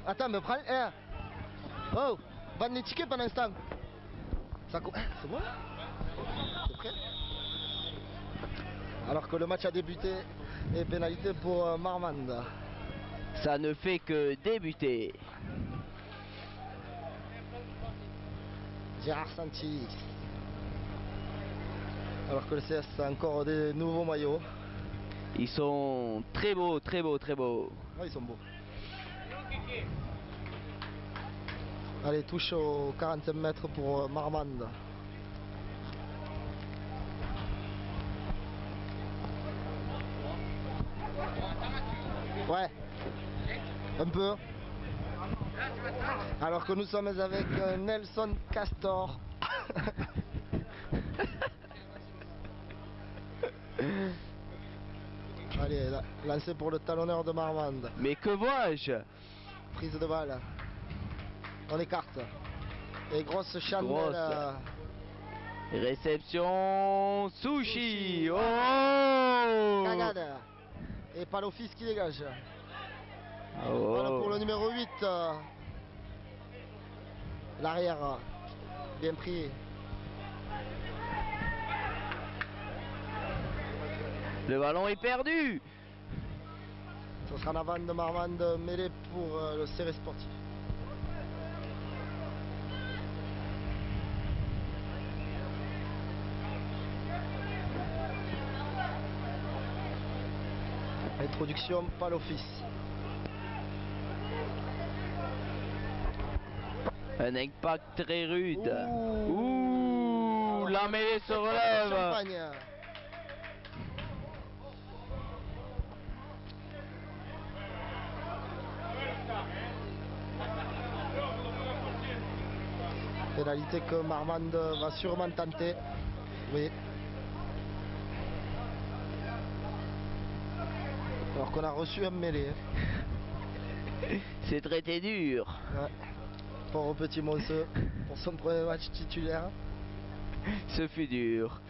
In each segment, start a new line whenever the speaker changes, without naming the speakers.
Attends, me prends. Oh, vendre les tickets pendant l'instant. Ça c'est bon là? C'est prêt? Alors que le match a débuté et pénalité pour Marmande.
Ça ne fait que débuter.
Gérard Santi. Alors que le CS a encore des nouveaux maillots.
Ils sont très beaux, très beaux, très beaux.
Ah, ils sont beaux. Allez, touche aux 45 mètres pour Marmande. Ouais, un peu. Alors que nous sommes avec Nelson Castor. Allez, lancé pour le talonneur de Marmande.
Mais que vois-je?
Prise de balle. On écarte. Et grosse chandelle.
Réception Sushi. Oh,
Cagade. Et Palofis qui dégage.
oh.
Voilà pour le numéro 8. L'arrière. Bien pris.
Le ballon est perdu.
Ce sera en avant de Marmande mêlée pour le Serré Sportif. Introduction Palofis.
Un impact très rude.
Ouh.
Ouh, la mêlée se relève.
Champagne. Pénalité que Marmande va sûrement tenter. Oui. Alors qu'on a reçu un mêlée.
C'est traité dur.
Ouais. Pauvre petit Monceux pour son premier match titulaire.
Ce fut dur.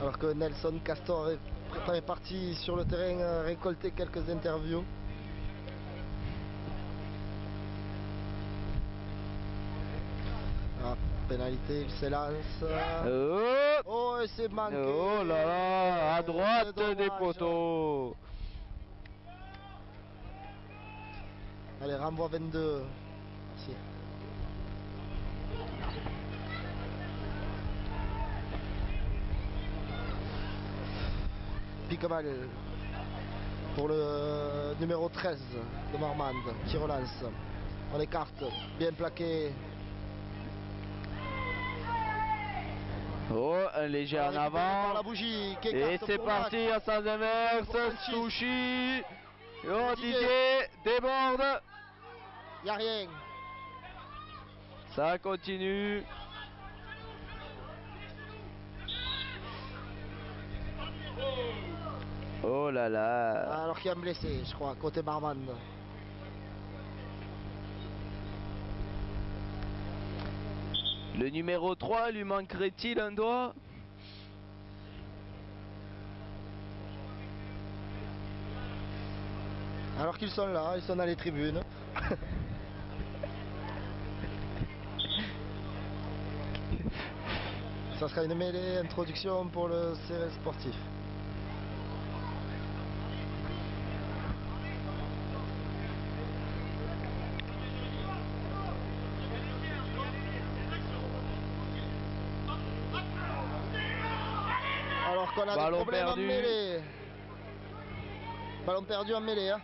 Alors que Nelson Castor est parti sur le terrain récolter quelques interviews. Ah, pénalité, il s'élance.
Oh,
Oh, et c'est manqué.
oh là là, à droite
C'est
des
dommage.
poteaux.
Allez, renvoi 22. Merci. Pique-balle pour le numéro 13 de Marmande qui relance. On écarte, bien plaqué.
Oh, un léger en
Par la
avant.
bougie, qui
Et
écarte
c'est
pour
parti
Max.
à sens inverse.
Pour Francis.
Sushi. Oh,
Didier.
Didier déborde.
Y a rien.
Ça continue. Oh là là.
Alors qu'il y a un blessé, je crois, côté Marmande.
Le numéro 3, lui manquerait-il un doigt?
Alors qu'ils sont là, ils sont dans les tribunes. Ça sera une mêlée introduction pour le Serré Sportif. Alors qu'on a
Ballon
des problèmes
perdu.
en mêlée. Ballon perdu en mêlée. Hein.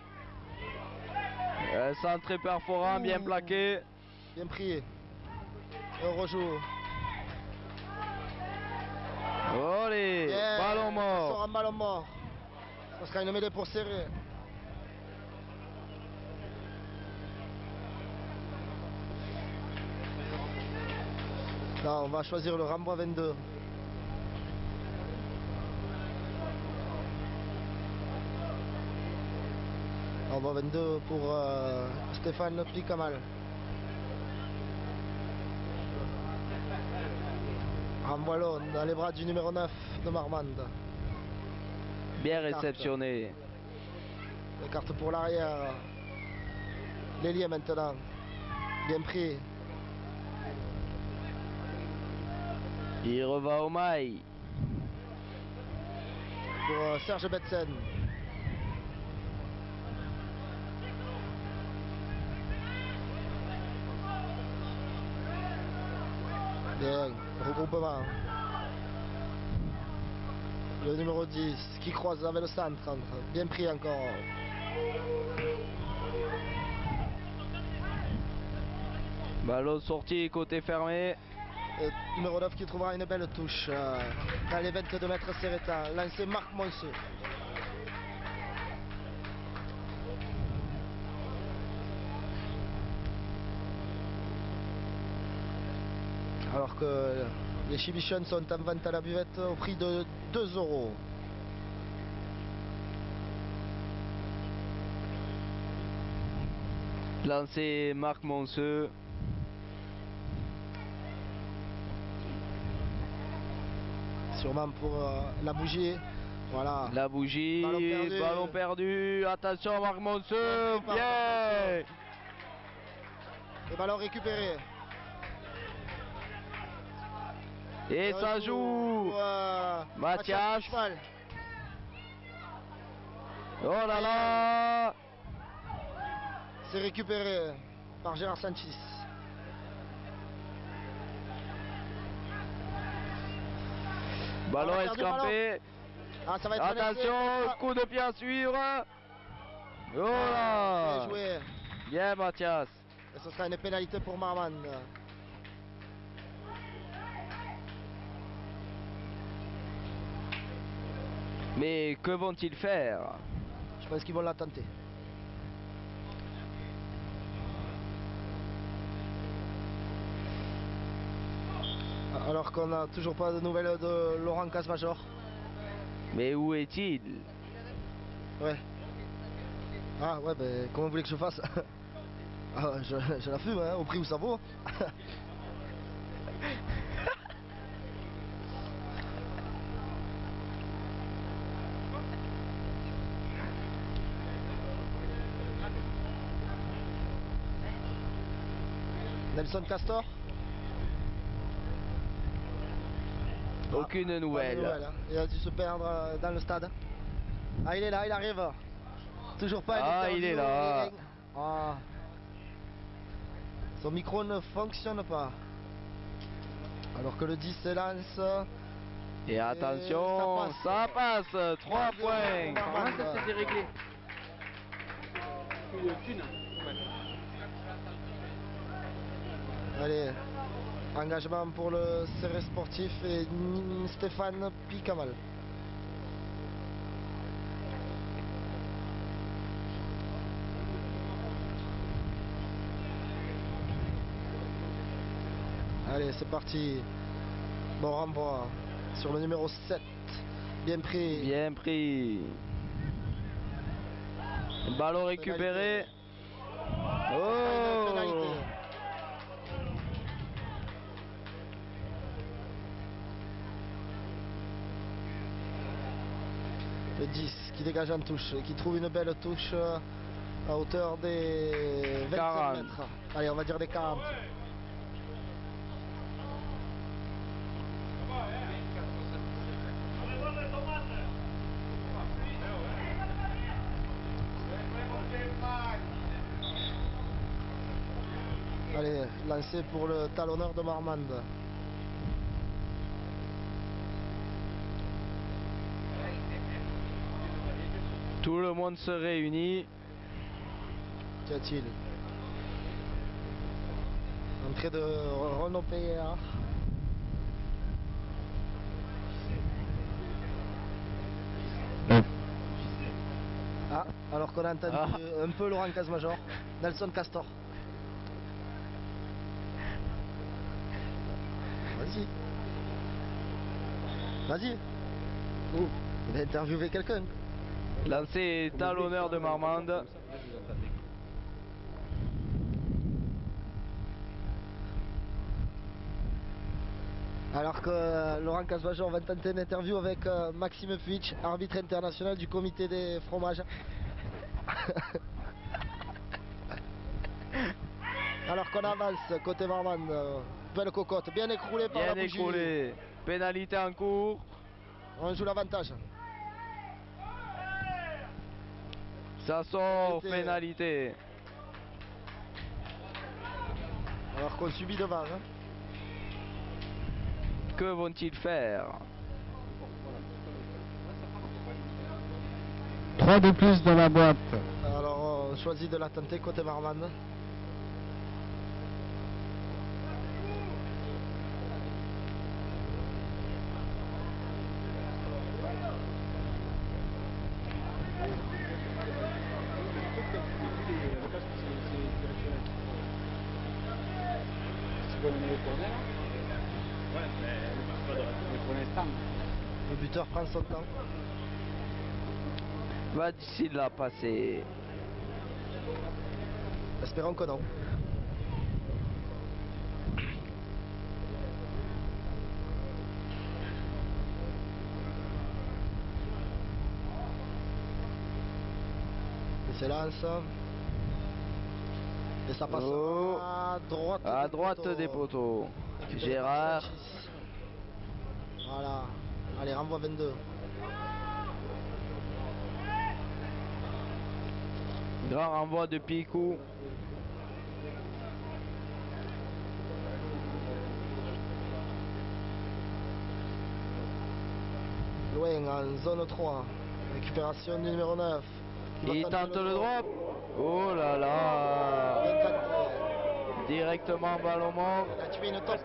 Un centre très perforant, bien
Ouh.
plaqué.
Bien pris. Et on rejoue.
Allez,
Bien.
ballon
Ça sort
mort.
un ballon mort. Ça sera une mêlée pour Serré. Là, on va choisir le renvoi 22. Renvoi 22 pour Stéphane Picamal. Renvoi long dans les bras du numéro 9 de Marmande.
Bien réceptionné.
Les cartes pour l'arrière. L'ailier maintenant. Bien pris.
Il reva au mail.
Pour Serge Betsen. Bien, regroupement. Le numéro 10 qui croise avec le centre. Bien pris encore.
Ballon sorti côté fermé.
Numéro 9 qui trouvera une belle touche dans les 22 mètres Serreta. Lancé Marc Monseux. Alors que les Chibichons sont en vente à la buvette au prix de 2 €.
Lancé Marc Monseux.
Sûrement pour la bougie. Voilà.
La bougie. Ballon perdu. Attention Marc Monseux. Bien.
Et ballon récupéré.
Et ça joue. Mathias. Oh là là.
C'est récupéré par Gérard Sanchez.
Ballon escampé.
Ah, ça va être
attention, coup de pied à suivre. Oh là.
Bien joué.
Bien Mathias.
Et ce sera une pénalité pour Marmande.
Mais que vont-ils faire?
Je pense qu'ils vont la tenter. Alors qu'on n'a toujours pas de nouvelles de Laurent Casse-Major.
Mais où est-il?
Ouais. Ah ouais, ben comment vous voulez que je fasse? Ah, je la fume, hein, au prix où ça vaut. Nelson Castor.
Aucune nouvelle.
Hein. Il a dû se perdre dans le stade. Ah, il est là, il arrive. Toujours pas.
Ah, il est là.
Ah. Son micro ne fonctionne pas. Alors que le 10 s'élance.
Et attention, ça passe. 3 points.
Comment ça s'est déréglé?
Allez, engagement pour le Serré Sportif et Stéphane Picamal. Allez, c'est parti. Bon renvoi sur le numéro 7. Bien pris.
Bien pris. Ballon récupéré. Oh.
Le 10 qui dégage en touche, qui trouve une belle touche à hauteur des 25
40.
mètres. Allez, on va dire des 40. Allez, lancé pour le talonneur de Marmande.
Tout le monde se réunit.
Qu'y a-t-il? Entrée de Renaud Payard. Ah, alors qu'on a entendu un peu Laurent Casse-Major. Nelson Castor. Vas-y. Vas-y. Oh, il va interviewer quelqu'un.
Lancé talonneur de Marmande.
Alors que Laurent Casbajon va tenter une interview avec Maxime Puig, arbitre international du comité des fromages. Alors qu'on avance côté Marmande, belle cocotte, bien écroulée par la
Bien
bougie.
écroulé. Pénalité en cours.
On joue l'avantage.
Ça sort,
Pénalité.
pénalité.
Alors qu'on subit devant. Hein.
Que vont-ils faire?
3 de plus dans la boîte.
Alors on choisit de la tenter côté Marmande. Le buteur prend son temps.
Va-t-il la passer?
Espérons que non. Il s'élance. Et ça passe
Oh.
à droite.
À droite des poteaux.
Récupéré
Gérard.
par Sanchez. Voilà. Allez, renvoi 22.
Grand renvoi de Picou.
Loin en zone 3. Récupération du numéro 9.
Il tente le drop. Oh là là.
Bien tenté.
Directement ballon mort.
Il a tué une top.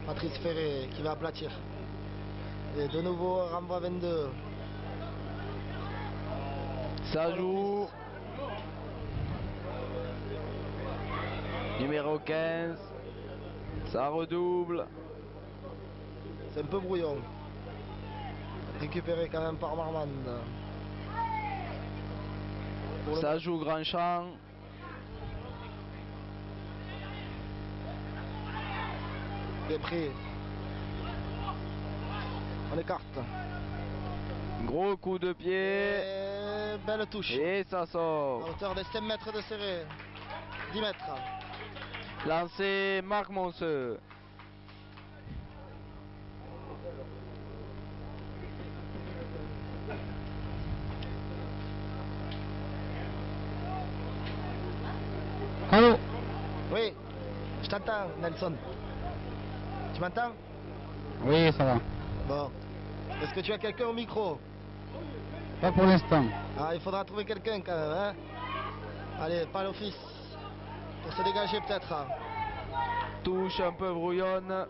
Patrice Ferré qui va aplatir. Et de nouveau renvoi 22.
Ça joue. Numéro 15. Ça redouble.
C'est un peu brouillon. Récupéré quand même par Marmande. Pour le-
Ça joue Grand Champ.
Il est pris. On écarte.
Gros coup de pied.
Et belle touche.
Et ça
À
sort.
hauteur des 5 mètres de serré. 10 mètres.
Lancé Marc Monseux.
Allô?
Oui, je t'entends, Nelson. Tu m'entends?
Oui, ça va.
Bon. Est-ce que tu as quelqu'un au micro?
Pas pour l'instant.
Ah, il faudra trouver quelqu'un quand même, hein? Allez, pas l'office. Pour se dégager peut-être.
Touche un peu brouillonne.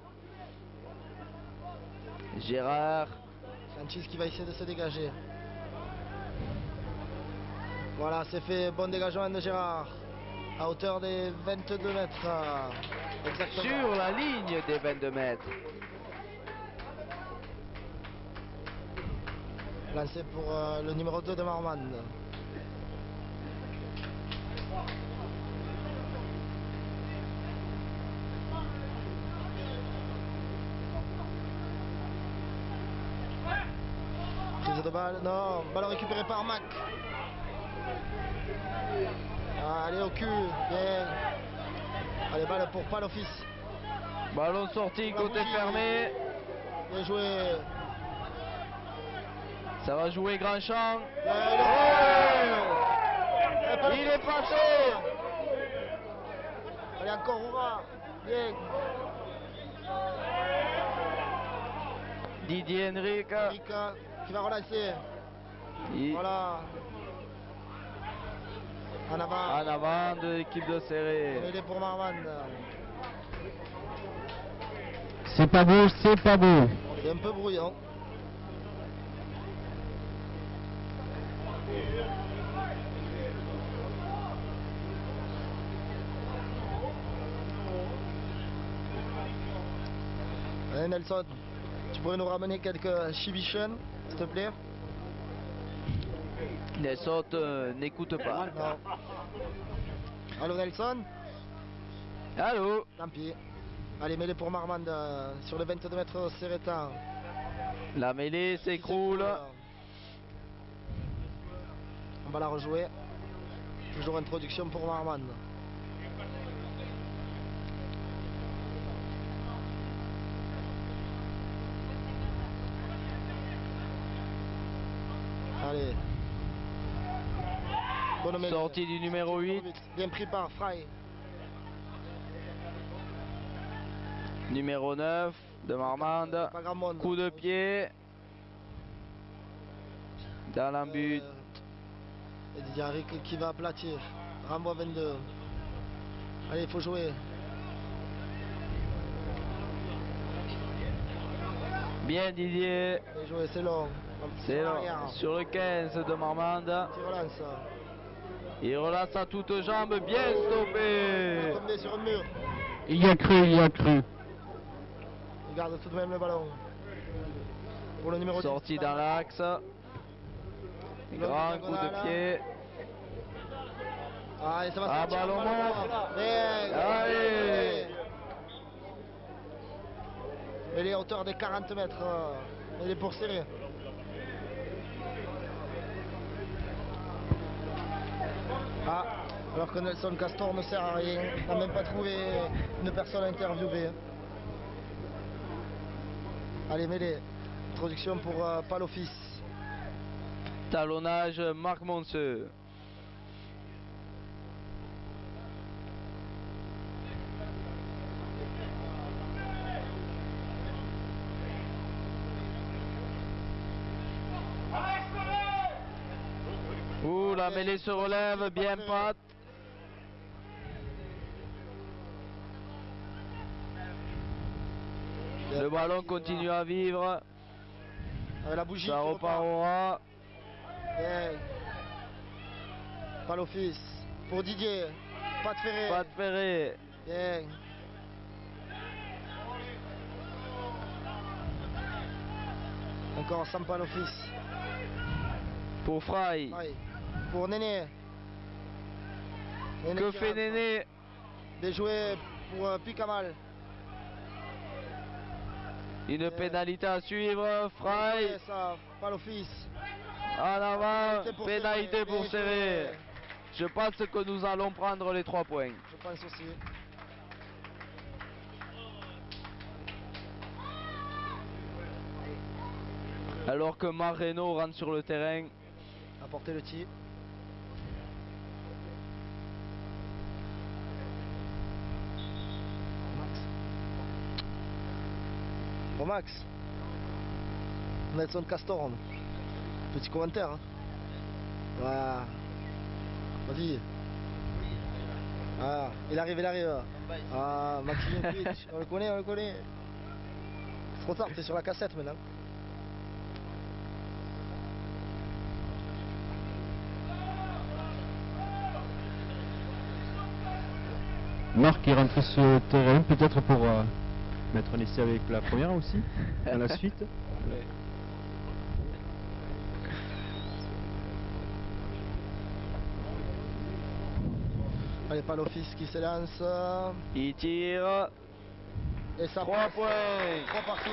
Gérard.
Sanchez qui va essayer de se dégager. Voilà, c'est fait. Bon dégagement de Gérard. À hauteur des 22 mètres. Exactement.
Sur la ligne des 22 mètres.
Lancé pour le numéro 2 de Marmande. Prise de balle, non, balle récupérée par Mac. Ah, allez au cul, bien. Allez, balle pour pas l'office.
Ballon sorti côté fermé.
Bien joué.
Ça va jouer Grand Champ.
Bien,
Il est passé.
Allez, encore Roura. Bien.
Didier Henrique.
Eric qui va relancer.
Il-
Voilà. En avant.
En avant de l'équipe de Serré.
Il est pour Marmande.
C'est pas beau, c'est pas beau.
C'est un peu brouillon. Allez, Nelson, tu pourrais nous ramener quelques chibichons, s'il te plaît?
Nelson n'écoute pas.
Non. Allô Nelson?
Allô?
Tant pis. Allez, mêlée pour Marmande sur le 22 mètres Serretan.
La mêlée s'écroule.
On va la rejouer. Toujours introduction pour Marmande. Allez. Bonne mêlée.
Sortie du numéro 8.
Bien pris par Fry.
Numéro 9 de Marmande.
Pas grand monde.
Coup de pied. Dans l'embut.
Et Didier Henry qui va aplatir. Renvoi 22. Allez, il faut jouer.
Bien Didier.
Allez, jouer, c'est long.
C'est
Sur
là.
l'arrière.
Sur le 15 de Marmande.
Petit relance.
Il relance à toutes jambes. Bien stoppé.
Tombé sur un mur.
Il y a cru, il y a cru.
Il garde tout de même le ballon. Pour le numéro 10.
Sortie dans l'axe. Grand coup de pied.
Ah, et ça va
Ah,
sortir.
ballon mort.
Allez. Elle est à hauteur des 40 mètres. Elle est pour serrer. Ah, alors que Nelson Castor ne sert à rien. Il n'a même pas trouvé une personne à interviewer. Allez, mêlée. Introduction pour Palofis.
Talonnage Marc Monceux. Ouh, la mêlée se relève, bien patte. Le ballon continue à vivre.
Avec la bougie.
Ça
qui
repart au ras.
Bien. Palofis. Pour Didier. Pas de ferré.
Pas de ferré.
Bien. Encore sans Palofis.
Pour Fry.
Allez. Pour Néné. Néné
Que
qui
fait
rentre.
Néné?
Bien joué pour Picamal.
Une pénalité à suivre.
Bien
Fry.
joué, ça. Palofis.
En avant.
Pénalité pour
Pénalité
Serré.
pour
Bien
Serré.
joué.
Je pense que nous allons prendre les 3 points.
Je pense aussi.
Alors que Marreno rentre sur le terrain.
Apporter le tir. Max. Bon Max. Nelson Castor. Petit commentaire. Hein. Voilà. Vas-y. Ah, il arrive, il arrive. Ah, Maxime Pitch. On le connaît, on le connaît. C'est trop tard, t'es sur la cassette maintenant.
Marc est rentré sur le terrain, peut-être pour mettre un essai avec la première aussi, à la suite.
Allez, pas l'office qui se lance.
Il tire.
Et ça
3
passe.
points.
3 partout.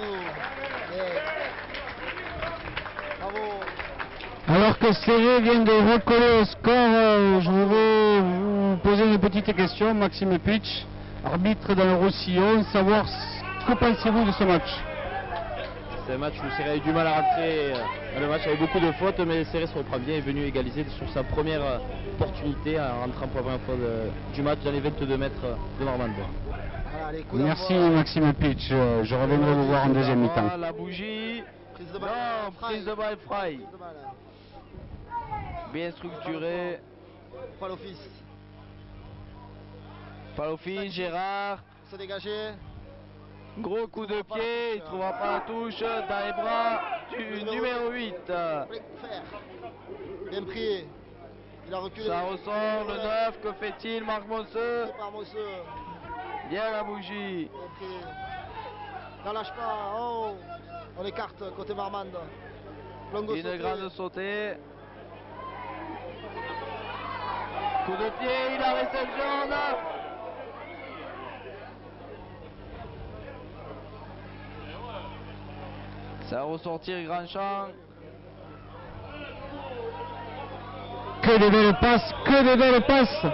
Yeah. Bravo.
Alors que Serré vient de recoller au score, je vais vous poser une petite question, Maxime Pitch, arbitre dans le Roussillon, savoir que pensez-vous de ce match?
C'est un match où Serré a eu du mal à rentrer dans le match avec beaucoup de fautes, mais Serré se reprend bien et est venu égaliser sur sa première opportunité en rentrant pour la première fois du match dans les 22 mètres de Normande.
Voilà, les coups
Merci
d'envoi.
Maxime Pitch, je reviendrai vous voir en deuxième mi-temps.
Ah, la bougie.
Prise de balle.
Non,
Fry.
prise de balle Fry.
Prise de balle.
Bien structuré.
Pas l'office.
Paloffi, Gérard.
Se dégager.
Gros coup de pied. Il ne trouvera pas la touche dans les bras du numéro 8.
Faire. Bien pris. Il a reculé.
Ça ressort le 9. Que fait-il, Marc Monceux?
C'est par Mosseux.
Bien la bougie.
Bien pris. N'en lâche pas. Oh. On écarte côté Marmande. Longo
Une
sauté.
grande sautée. Coup de pied, il a réception. Ça va ressortir grand champ.
Que de belles passes, que de belles passes.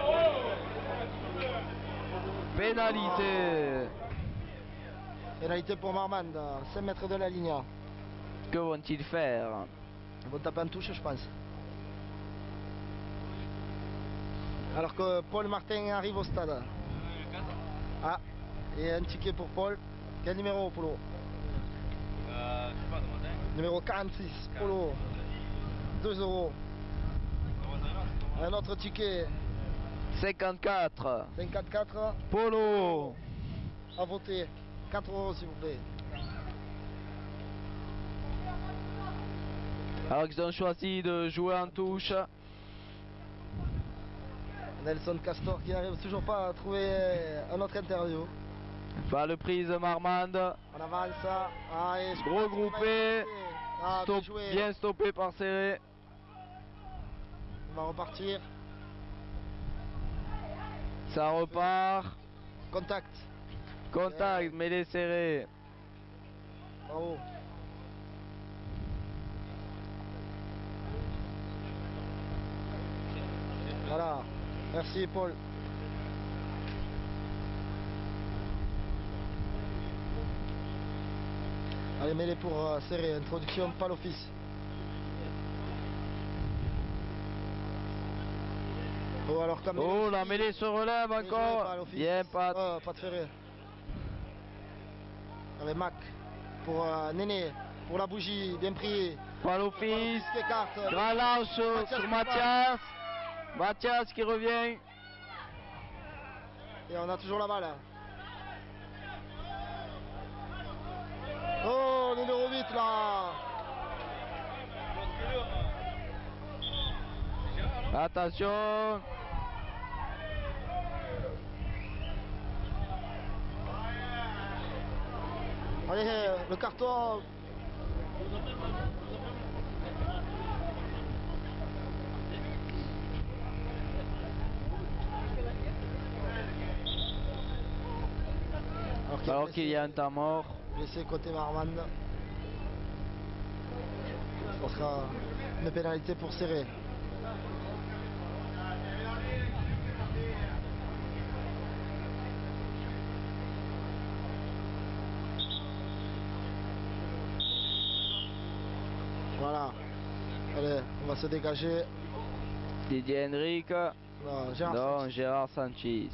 Pénalité.
Pénalité pour Marmande, 5 mètres de la ligne.
Que vont-ils faire?
Ils vont taper en touche, je pense. Alors que Paul Martin arrive au stade. Ah, et un ticket pour Paul. Quel numéro, Polo? Numéro 46, Polo. 2 euros. Un autre ticket.
54.
54.
Polo.
À voter. 4 euros, s'il vous plaît.
Alors qu'ils ont choisi de jouer en touche.
Nelson Castor qui n'arrive toujours pas à trouver un autre interview.
Balle prise Marmande.
On avance. Ah, et je
Gros
pense qu'il va
groupé.
être ah, bien
Stop,
joué.
bien stoppé par Serré.
On va repartir.
Ça repart.
Contact.
Contact, mêlée serrée.
Bravo. Voilà. Merci Paul. Allez, mêlée pour serrer. Introduction, pas l'office. Oh, alors comme
Oh, la mêlée se relève encore. Bien, pas.
Pas de ferré. Avec Mac pour Néné, pour la bougie, bien pris.
Pas l'office.
Qui écarte.
Grand lâche sur Mathias. Mathias qui revient.
Et on a toujours la balle. Oh, numéro 8 là.
Attention.
Allez, le carton.
Alors qu'il y a un temps mort.
Blessé côté Marmande. Ce sera une pénalité pour serrer. Voilà. Allez, on va se dégager.
Didier Henrique.
Non, Gérard
Non,
Sanchez.
Gérard Sanchez.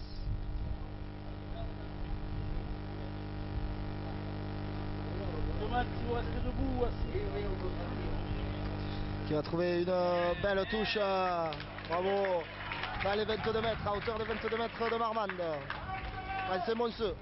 Qui va trouver une belle touche. Bravo. Dans les 22 mètres, à hauteur de 22 mètres de Marmande. C'est Monseux.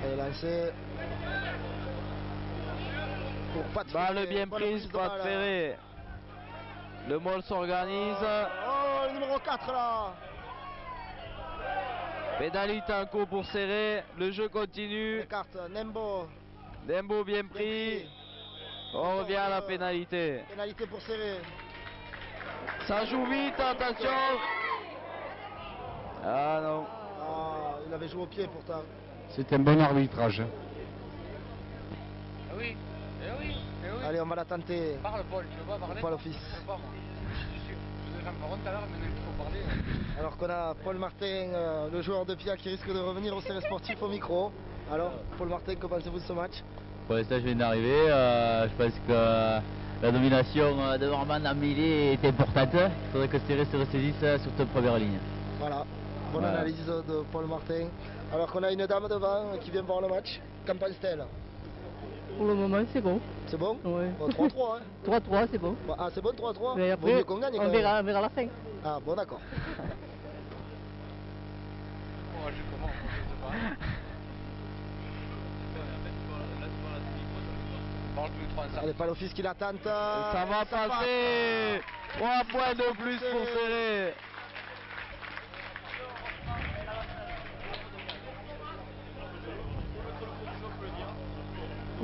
Et lancé. Pour pas de
Balle
ferré,
bien
bonne
prise,
de
pas de
balle.
ferré. Le Mol s'organise.
Oh, le numéro 4 là.
Pénalité en cours pour serrer. Le jeu continue.
Écarte, Nembo.
Dembo bien pris. On revient à la pénalité.
Pénalité pour serrer.
Ça joue vite, attention. Ah non.
Ah, il avait joué au pied pourtant.
C'est un bon arbitrage.
Oui, eh oui, eh oui.
Allez, on va la tenter.
Parle Paul, tu veux pas parler?
Pas l'office.
Je veux pas moi. Je faisais un parole tout à l'heure, maintenant il faut parler.
Alors qu'on a Paul Martin, le joueur de Pia qui risque de revenir au Serré Sportif au micro. Alors, Paul Martin, que pensez-vous de ce match?
Pour l'instant, je viens d'arriver. Je pense que la domination de Norman en mêlée est importante. Il faudrait que Serré se ressaisisse sur cette première ligne.
Voilà, bonne
Voilà.
analyse de Paul Martin. Alors qu'on a une dame devant qui vient voir le match. Qu'en pense-t-elle?
Pour le moment, c'est bon.
C'est bon?
Ouais.
Bon, 3-3, hein?
3-3, c'est bon.
Bon, ah, c'est bon 3-3?
Mais
Vaut mieux
après,
qu'on gagne quand
on
même.
verra la fin.
Ah, bon, d'accord.
Moi, je comment? Je sais pas. Parle tous les trois ensemble.
Allez, pas l'office qui l'attente.
Ça va passer. 3 points de plus pour serrer.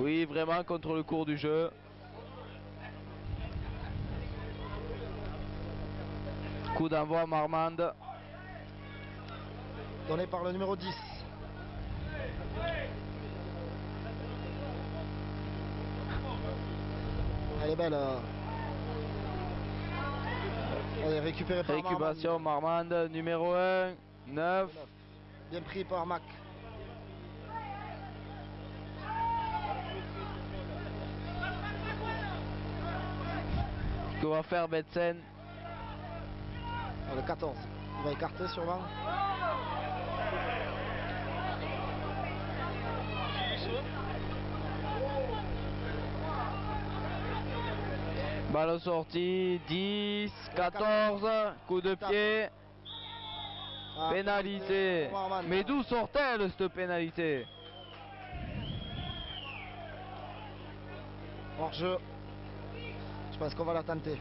Oui, vraiment contre le cours du jeu. Coup d'envoi Marmande.
Donné par le numéro 10. Elle est belle. Elle est récupérée par
Récupération Marmande, numéro 1, 9.
Bien pris par Mac.
Que va faire Betsen?
Le 14. Il va écarter sûrement.
Balle sortie, 10, 14, coup de pied,
Ah,
pénalisé.
Marmande.
Mais d'où sort-elle cette pénalité?
Hors jeu. Je pense qu'on va la tenter.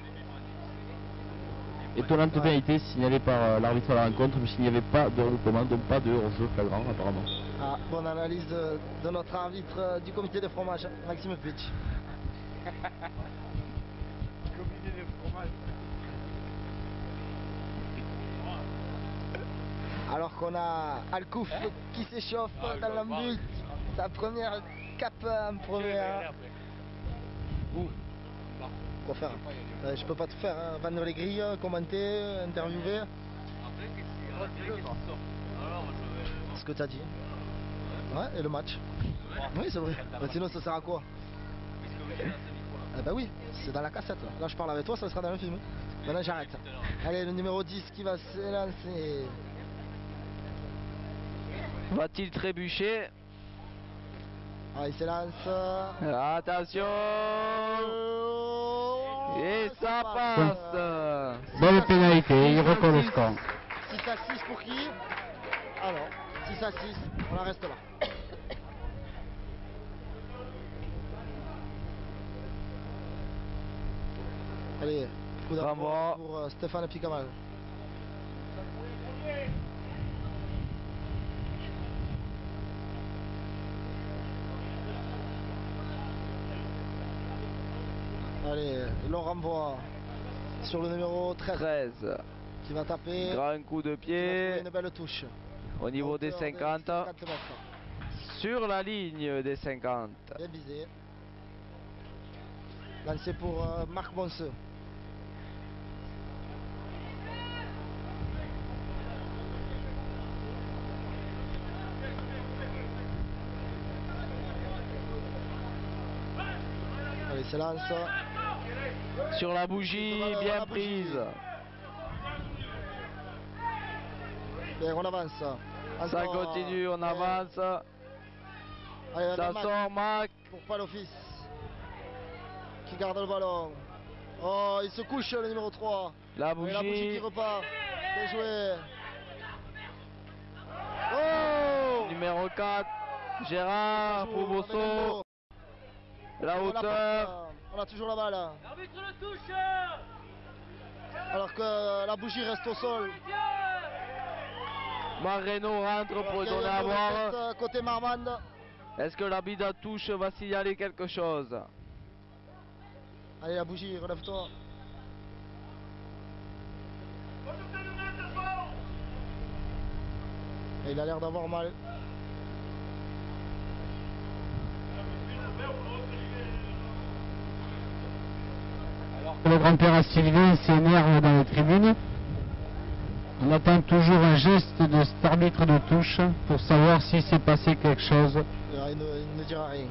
Étonnante pénalité signalée par l'arbitre de la rencontre, mais s'il n'y avait pas de regroupement, donc pas de hors-jeu flagrant apparemment.
Ah, bonne analyse de notre arbitre du comité de fromage, Maxime Pitch. Alors qu'on a Alcouf qui s'échauffe dans l'embut. Sa première cape en première. Quoi faire? Je peux pas tout faire, hein. Vendre les grilles, commenter, interviewer. Ce que tu as dit. Ouais, et le match. Oui, c'est vrai. Bah, sinon, ça sert à quoi? Eh ben oui, c'est dans la cassette. Là, je parle avec toi, ça sera dans le film. Maintenant, j'arrête. Allez, le numéro 10 qui va s'élancer.
Va-t-il trébucher?
Ah, il s'élance.
Attention! Et ça
passe.
passe!
Belle pénalité, il recolle le score.
6 à 6 pour qui? Ah non, 6 à 6, on en reste là. Allez, coup d'envoi
Bravo.
pour Stéphane Picamal. Allez, l'on renvoie sur le numéro 13
13.
qui va taper.
Grand coup de
Qui va trouver
pied
une belle touche.
au niveau des
Hauteur
50.
50 mètres.
Sur la ligne des 50.
Bien visé. Lancé pour Marc Bonseux. Allez, c'est lance.
Sur la bougie,
Voilà,
bien
la bougie.
prise.
Bien, on avance.
Ça
Encore.
continue, on
Bien.
avance.
Allez,
Ça
Mac
sort Mac.
pour Palofis qui garde le ballon. Oh, il se couche le numéro 3.
La
Et la bougie qui
bougie.
repart. Bien joué. Oh,
Numéro 4. Gérard
Bonjour,
Poubosso.
Benendo.
La
On
hauteur.
a toujours la balle. L'arbitre le touche. Alors que la bougie reste au sol.
Marreno rentre pour
Alors qu'il y a
donner
un
à
peu de
voir.
tête, côté Marmande.
Est-ce que l'arbitre à touche va signaler quelque chose?
Allez, la bougie, relève-toi. Et il a l'air d'avoir mal.
Le grand-père Astilien s'énerve dans les tribunes. On attend toujours un geste de cet arbitre de touche pour savoir si s'est passé quelque chose.
Il ne dira rien.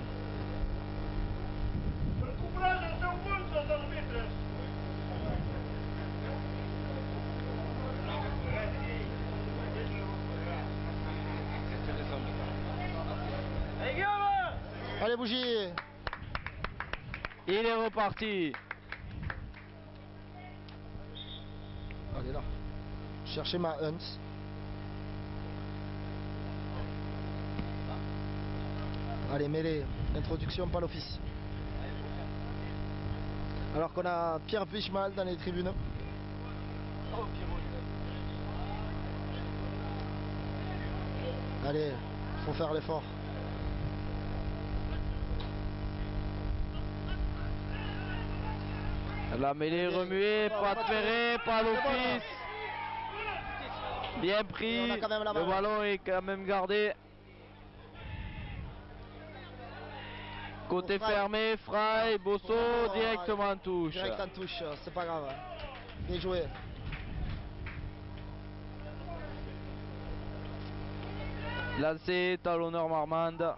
Allez, bougie.
Il est reparti.
Allez là. Cherchez ma Hunt. Allez, mêlée. Introduction, pas l'office. Alors qu'on a Pierre Pichmal dans les tribunes. Allez, faut faire l'effort.
La mêlée remuée, pas de ferré, pas d'office. Bien pris,
on a quand même la
le
balle.
ballon est quand même gardé. Côté
Pour Fry.
fermé, Fry, Bosso,
Oh,
directement en touche.
Direct en touche, c'est pas grave. Bien joué.
Lancé, talonneur Marmande.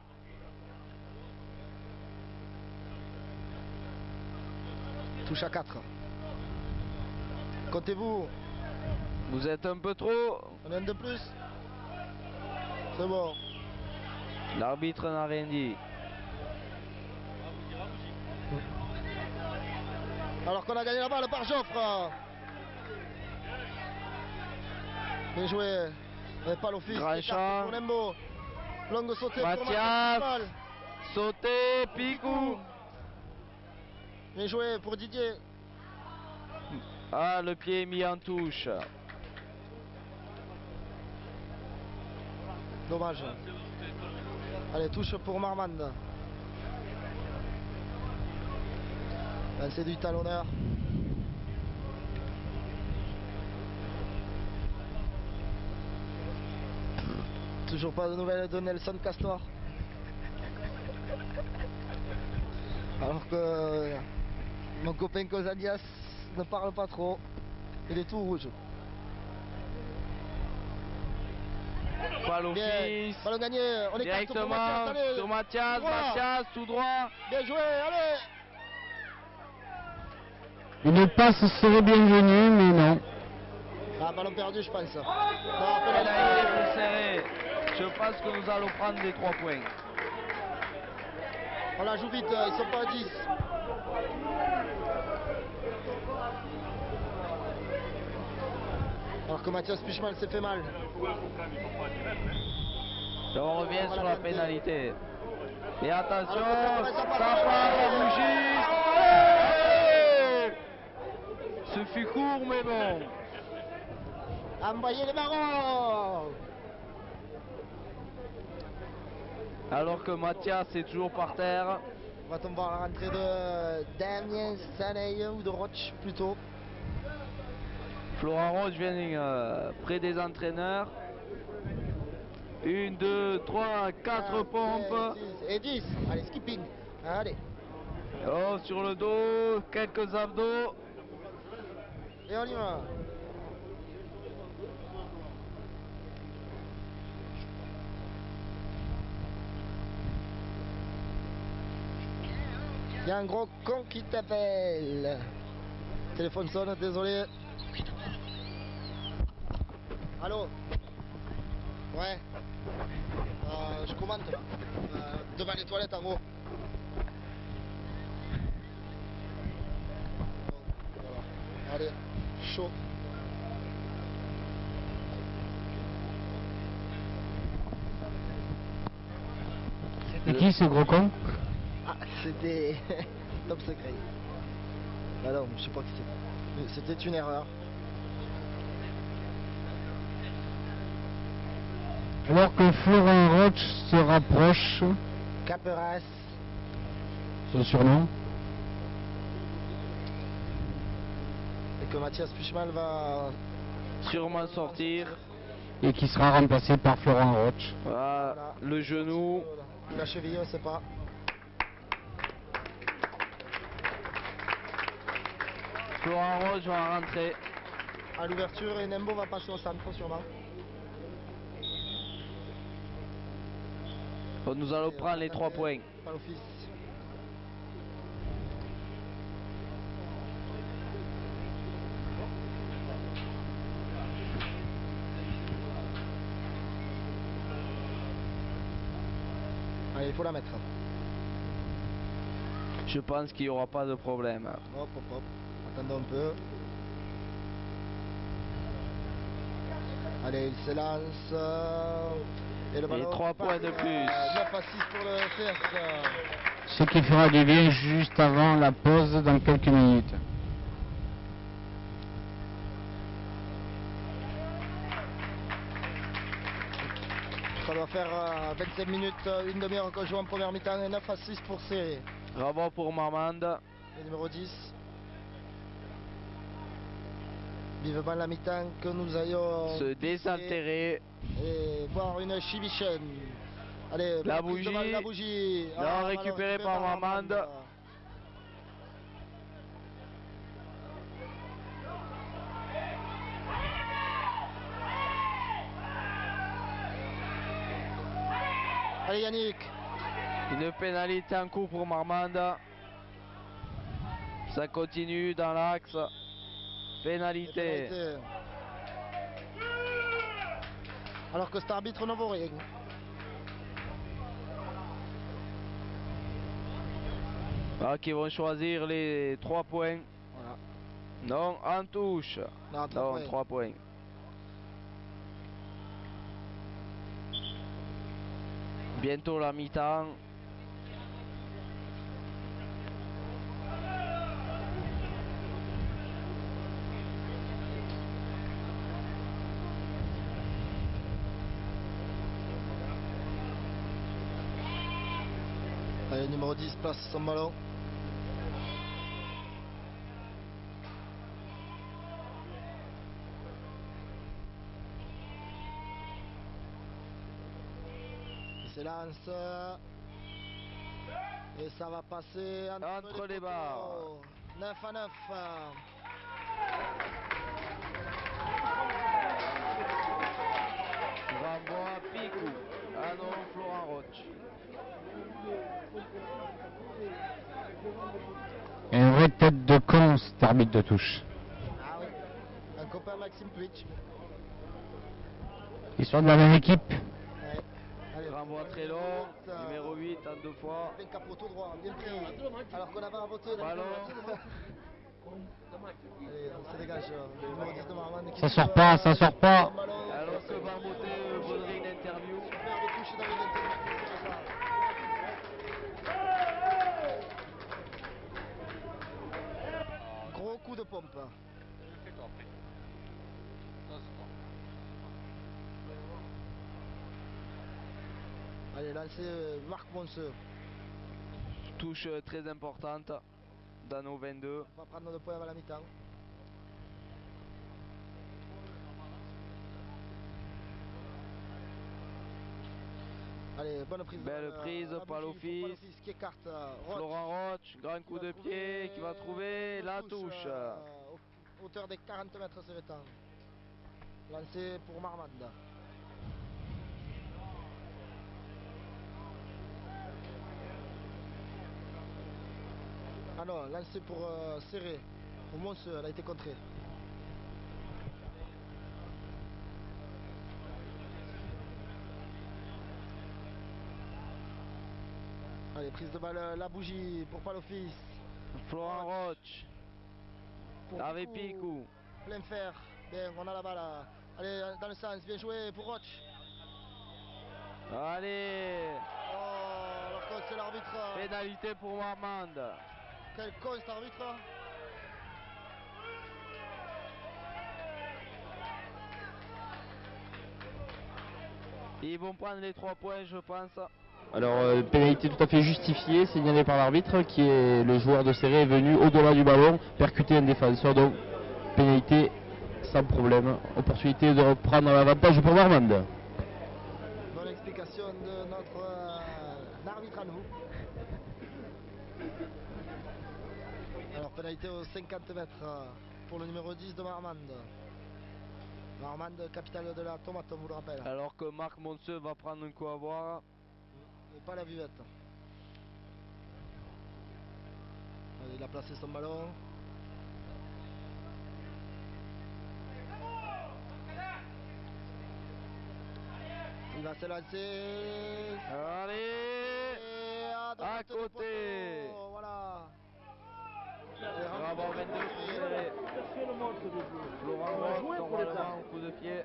Touche à 4. Comptez-vous.
Vous êtes un peu trop.
On a un de plus. C'est bon.
L'arbitre n'a rien dit.
Alors qu'on a gagné la balle par Joffre. Bien joué. Mais pas l'office.
Grand champ.
Pour Nembo. Longue sautée pour
Mathias.
Mathias.
Sauté, Picou.
Bien joué pour Didier.
Ah, le pied est mis en touche.
Dommage. Allez, touche pour Marmande. C'est du talonneur. Toujours pas de nouvelles de Nelson Castor. Alors que mon copain Cosadias ne parle pas trop. Il est tout rouge.
Pas
Bien,
l'office.
ballon gagné. On est
Directement sur Mathias,
Droit.
Mathias, tout droit.
Bien joué, allez.
Une passe serait bienvenue, mais non.
Ah, ballon perdu, je pense. Non,
Pénalité pour serrer. Je pense que nous allons prendre les 3 points.
on la joue vite, ils sont pas à 10. Alors que Mathias Puchmal s'est fait mal.
Et on revient sur la pénalité. Et attention,
Alors,
ça
ça
part
passe.
au Rougis. Ce fut court mais bon.
Envoyez les barons.
Alors que Mathias est toujours par terre.
On va tomber à la rentrée de Damien Saney ou de Roche plutôt.
Florent Roche vient près des entraîneurs. 1, 2, 3, 4 pompes.
6 et 10. Allez, skipping. Allez.
Oh, sur le dos, quelques abdos.
Et on y va. Il y a un gros con qui t'appelle. Téléphone sonne, désolé. Allô? Ouais. Je commande là. Devant les toilettes en haut. Voilà. Allez, chaud.
Et qui ce gros con?
Ah, c'était top secret. Ah non, je sais pas qui c'est. C'était une erreur.
Alors que Florent Roche se rapproche,
Caperas.
son surnom,
Et que Mathias Puchmal va.
Sûrement sortir.
et qui sera remplacé par Florent Roche.
Voilà, le genou.
La cheville, on sait pas.
Florent Roche va rentrer.
À l'ouverture et Nembo va passer au centre sûrement.
Bon, nous allons prendre les 3 points.
Pas l'office. Allez, il faut la mettre.
Je pense qu'il n'y aura pas de problème.
Hop, hop, hop. Attendons un peu. Allez, il se lance. Et le ballon
3 points de
passe,
plus.
9 à 6 pour le faire.
Ce qui fera du bien juste avant la pause dans quelques minutes.
Ça doit faire 25 minutes, une demi-heure qu'on joue en première mi-temps et 9 à 6 pour Serré.
Bravo pour Marmande.
Le numéro 10. Vivement la mi-temps que nous ayons
se désaltérer.
et boire une chibichen. Allez,
La
prise de balle,
bougie.
la bougie.
Non,
Ah,
récupéré par Marmande.
Allez Yannick.
Une pénalité en coup pour Marmande. Ça continue dans l'axe. Pénalité.
Pénalité. Alors que cet arbitre ne vaut rien.
Ah, qui vont choisir les 3 points.
Voilà.
Non, en touche.
Non, 3
Non,
points.
3 points. Bientôt la mi-temps.
Allez, numéro 10 place son ballon. Il se lance. Et ça va passer
Entre les barres.
9 à 9.
Rambois, Picou. Ah non, Florent Roche.
Et une vraie tête de con, cet arbitre de touche.
Ah oui. Un copain Maxime Puig.
Ils sont de la même équipe.
Ouais. Allez,
Rambois très long. Numéro 8 en 2 fois.
bien capote au droit, bien pris. Alors qu'on avait à voter.
Ballon.
Allez, on se dégage. Le numéro 10 de Marmande qui
Ça
joue,
sort pas, ça sort pas.
son ballon.
Alors que Barboté voudrait une interview.
Superbe touche dans les 21 mètres. Gros coup de pompe.
Fais-toi après. Non, c'est toi.
Allez, lancez Marc Monseux.
Touche très importante dans nos 22.
On va prendre le point avant la mi-temps. Allez, bonne prise. de
Belle
balle,
prise,
la
pas
bougie,
l'office.
qui écarte. Roch,
Florent Roche, grand coup de pied qui va trouver la touche.
Hauteur des 40 mètres sur le temps. Lancé pour Marmande. Ah non, lancé pour Serré. Pour Monseux, elle a été contrée. Allez, prise de balle, la bougie pour Palofis.
Florent Roche
Pour
avec
Picou.
Picou.
Plein fer. Bien, on a la balle. Allez, dans le sens, bien joué pour Roche.
Allez,
Oh, alors que c'est l'arbitre.
pénalité pour Marmande.
Quel con cet arbitre.
Ils vont prendre les 3 points, je pense.
Alors, pénalité tout à fait justifiée, signalée par l'arbitre, qui est le joueur de Serré est venu au-delà du ballon, percuter un défenseur, donc pénalité sans problème. Opportunité de reprendre l'avantage pour Marmande.
Bonne explication de notre arbitre à nous. Alors, pénalité aux 50 mètres pour le numéro 10 de Marmande. Marmande, capitale de la tomate, on vous le rappelle.
Alors que Marc Monseux va prendre un coup à voir.
Et pas la vivette. Allez, il a placé son ballon. Il va se lancer.
Allez,
Et à droite
à
du
côté.
poteau, voilà.
Bravo, 22 pour Serré. Florent Roche, normalement, au coup de pied.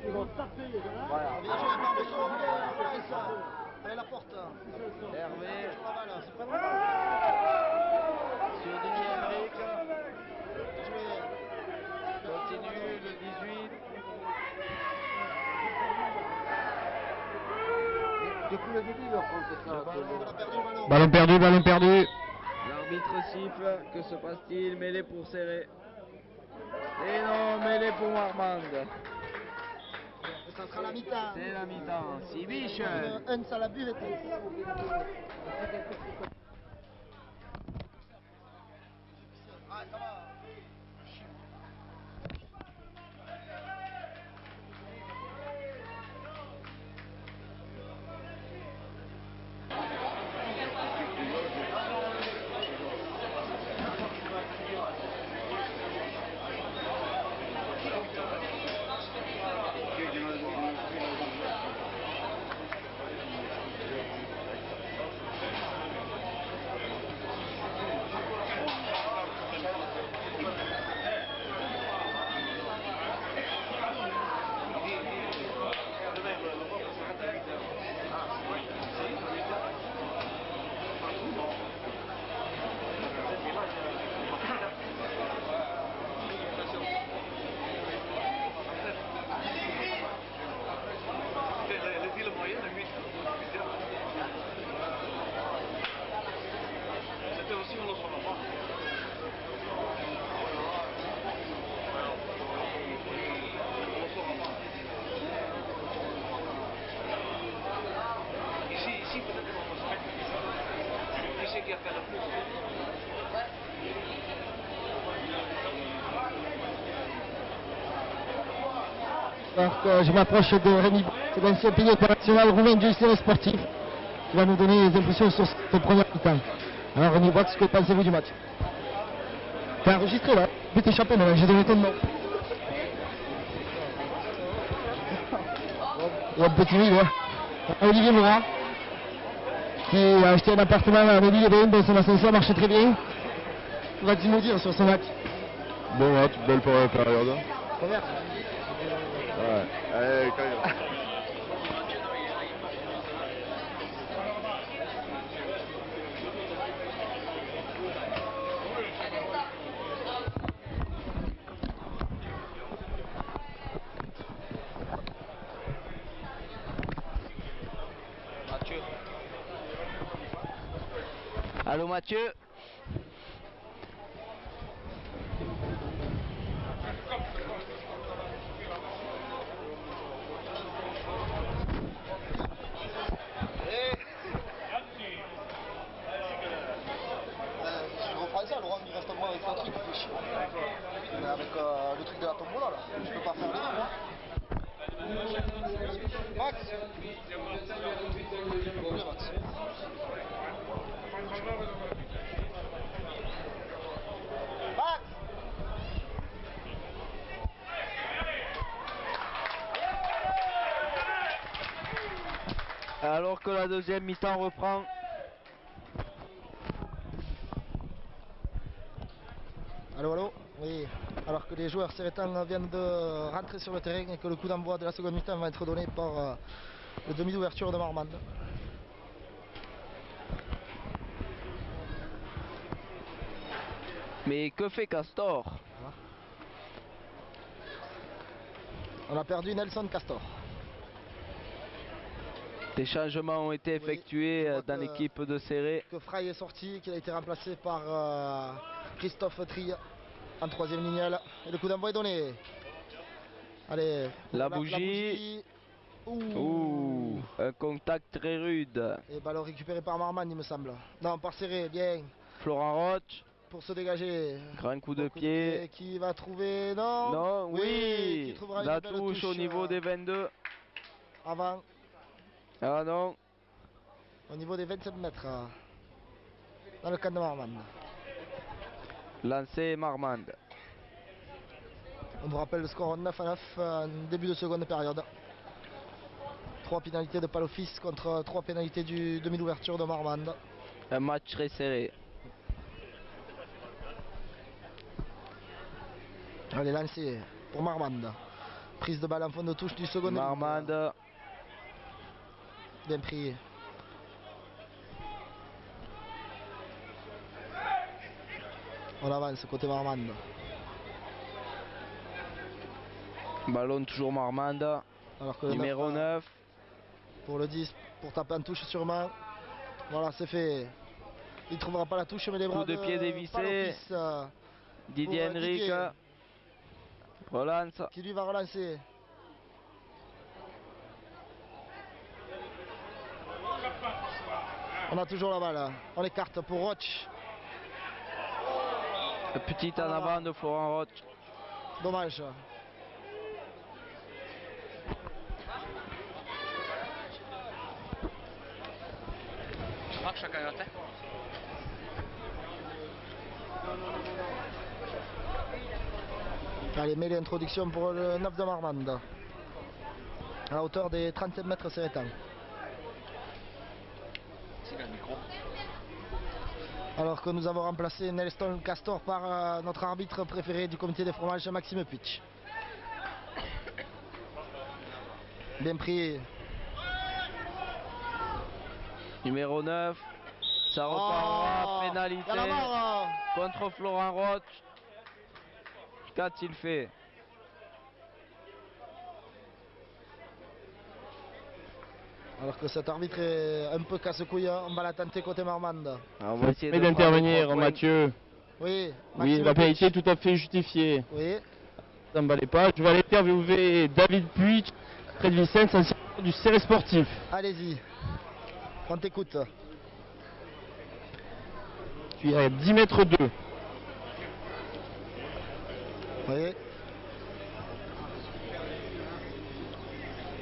Voilà. Bien joué par Bosson. Allez, la porte.
Hervé
Sur la balle.
sur Denis Henrik.
Joué.
Continue le 18.
On a perdu le ballon.
Ballon perdu, ballon perdu.
L'arbitre L'arbitre siffle, que se passe-t-il? Mêlée pour serrer. Et non, mêlée pour Marmande.
Ça sera la mi-temps.
C'est la mi-temps. Sibiche.
Un à la buvette. Ah, ça va. Alors que je m'approche de Rémi, c'est l'ancien pilier international roumain du CR sportif, qui va nous donner des impressions sur cette première mi-temps. Alors Rémi Box, que pensez-vous du match? T'es enregistré là, but échappé maintenant, j'ai donné ton nom. Il y a un petit oui, Olivier Moura, qui a acheté un appartement à Amélie-les-Bains, dont son ascenseur marchait très bien. Que vas-tu nous dire sur ce match?
Bon match, belle période.
Première.
Ouais, allez, quand même.
Allô Mathieu.
Je reprends ça, Laurent, il reste à moi avec son truc, il fait chier. Mais avec le truc de la tombola là, je peux pas faire les deux, hein. Max. Oui, Max. Max.
Alors que la deuxième mi-temps reprend.
Allô, allô. Oui, alors que les joueurs sérétans viennent de rentrer sur le terrain et que le coup d'envoi de la seconde mi-temps va être donné par le demi d'ouverture de Marmande.
Mais que fait Castor?
Voilà. On a perdu Nelson Castor.
Des changements ont été effectués
je vois
dans
que-
l'équipe de Serré.
Que Fry est sorti, qu'il a été remplacé par Christophe Trier en troisième lignelle. Et le coup d'envoi est donné. Allez, pour
La bougie. Ouh, un contact très rude.
Et ballon récupéré par Marmande, il me semble. Non, par Serré, bien.
Florent Roche,
Pour se dégager.
grand coup de
Bon coup
pied.
Qui va trouver. Non.
Non, oui,
Qui trouvera
la
une belle
touche au niveau des 22.
Avant,
Ah non,
au niveau des 27 mètres. Dans le camp de Marmande.
lancé Marmande.
On vous rappelle le score 9-9 en début de seconde période. 3 pénalités de Palofis contre 3 pénalités du demi d'ouverture de Marmande.
Un match très serré.
Allez, lancé pour Marmande. Prise de balle en fond de touche du second.
Marmande,
Bien pris. On avance côté Marmande.
ballon toujours Marmande.
Alors que le
Numéro 9.
pour le 10, pour taper en touche sûrement. Voilà, c'est fait. Il ne trouvera pas la touche, mais les bras
Coup de pied dévissé.
Palofis,
Didier
pour,
Henrique
Didier.
relance.
Qui lui va relancer. On a toujours la balle. On écarte pour Roche.
Petit en avant de Florent Roche.
Dommage.
Marc, chacun à terre.
Allez, mêlée introduction pour le 9 de Marmande. À la hauteur des 37 mètres Sérétan. Alors que nous avons remplacé Nelson Castor par notre arbitre préféré du comité des fromages, Maxime Puig. Bien pris.
Numéro 9. Ça repartira.
Oh,
Pénalité
y a la barre.
contre Florent Roche. Qu'a-t-il fait?
Alors que cet arbitre est un peu casse-couille, on va la tenter côté Marmande.
On
va
va
essayer
essayer
de
d'intervenir,
prendre 3
Mathieu.
Oui,
Oui,
Maxime
la
Puig.
pénalité est tout à fait justifiée.
Oui,
Ça me valait pas. Je vais aller interviewer David Puig, Fred Vicens, ancien du Serré Sportif.
allez-y. On t'écoute.
Tu es à 10 mètres 2.
Oui.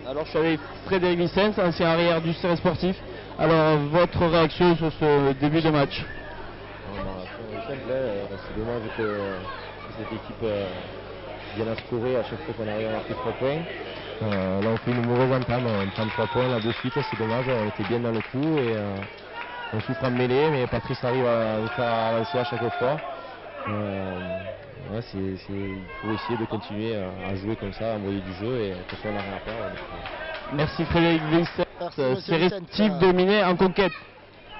Alors je suis avec Frédéric Vicens, ancien arrière du Serré Sportif. Alors votre réaction sur ce début de match?
C'est dommage que cette équipe vienne à scorer à chaque fois qu'on arrive à marquer 3 points. Là on fait une mauvaise entame, on prend 3 points là de suite, c'est dommage, on était bien dans le coup et on souffre en mêlée, mais Patrice arrive à nous faire avancer à chaque fois. Ouais, il faut essayer de continuer à jouer comme ça, à envoyer du jeu et de toute façon on n'a rien à faire.
Merci Frédéric
Merci,
Vicens,
monsieur
Serré
Vicens.
Sportif dominé en conquête.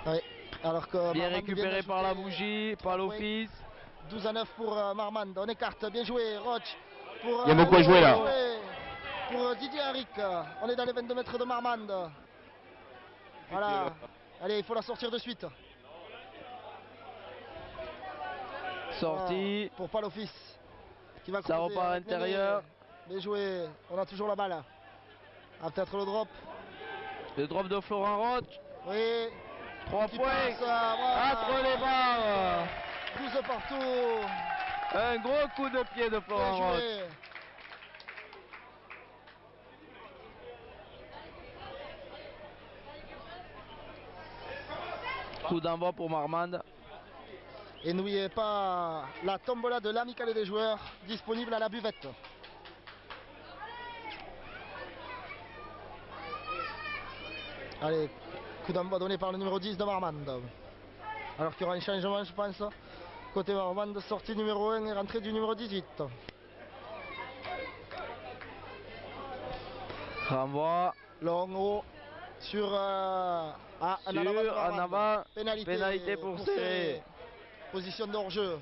Oui. Alors que
Bien
Marmande
récupéré
vient
par la
d'ajouter
bougie,
3
par
points.
l'office.
12 à 9 pour Marmande. On écarte, bien joué, Roche. Pour,
Il y a beaucoup à jouer, là.
Pour Didier Henrique. On est dans les 22 mètres de Marmande. Voilà. Allez, il faut la sortir de suite.
Sortie.
Voilà, pour Palofis. Qui va
Ça
creuser
repart à
avec
l'intérieur.
Néné. Bien joué. On a toujours la balle. Ah, peut-être le drop.
Le drop de Florent Roche.
Oui.
3
Qui
points.
passe, voilà.
Entre les barres.
12 partout.
Un gros coup de pied de
Bien
Florent Roche.
joué.
Coup d'envoi pour Marmande.
Et n'oubliez pas la tombola de l'amicale des joueurs disponible à la buvette. Allez, coup d'envoi donné par le numéro 10 de Marmande. Alors qu'il y aura un changement, je pense. Côté Marmande, sortie numéro 1 et rentrée du numéro 18.
Renvoi.
Long haut sur en
avant.
Pénalité
pour Serré.
Position de hors-jeu.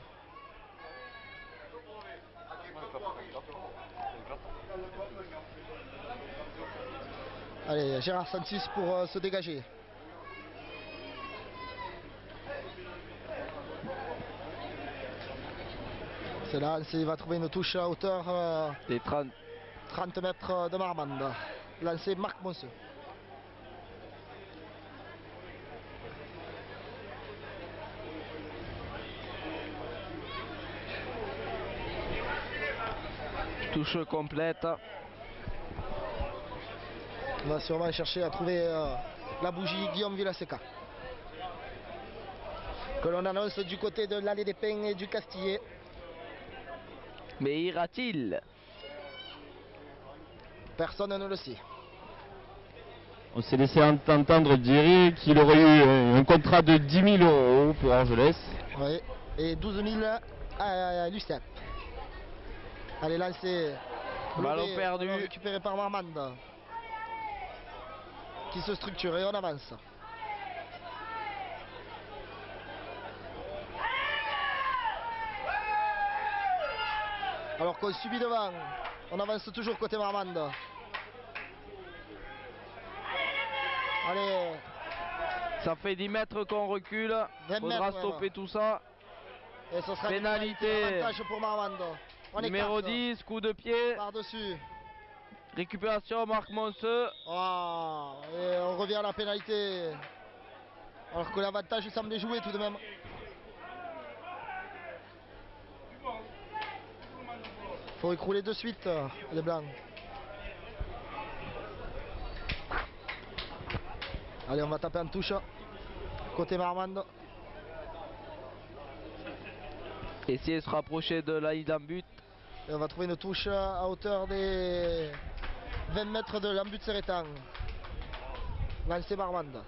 Allez, Gérard Santis pour se dégager. C'est là, il va trouver une touche à hauteur
Des 30.
30 mètres de Marmande. Lancé Marc Monseux.
Touche complète.
On va sûrement chercher à trouver la bougie Guillaume Villaseca. Que l'on annonce du côté de l'allée des Pins et du Castillet.
Mais ira-t-il?
Personne ne le sait.
On s'est laissé entendre dire qu'il aurait eu un contrat de 10 000 € pour Angeles.
Oui. Et 12 000 à l'UCEP. Allez, lancé.
Ballon perdu.
Récupéré par Marmande. Qui se structure et on avance. Alors qu'on subit devant, on avance toujours côté Marmande. Allez,
Ça fait 10 mètres qu'on recule.
20
Faudra
mètres,
stopper
ouais.
tout ça.
Et ce sera
Pénalité.
avantage pour Marmande. On
Numéro
écarte.
10, coup de pied.
Par-dessus.
Récupération, Marc Monseux.
Oh, et on revient à la pénalité. Alors que l'avantage semblait jouer tout de même. Faut écrouler de suite les blancs. Allez, on va taper en touche. Côté Marmande.
Essayer de se rapprocher de la ligne d'en but.
Et on va trouver une touche à hauteur des 20 mètres de l'embut de Sérétan. Lancé Marmande.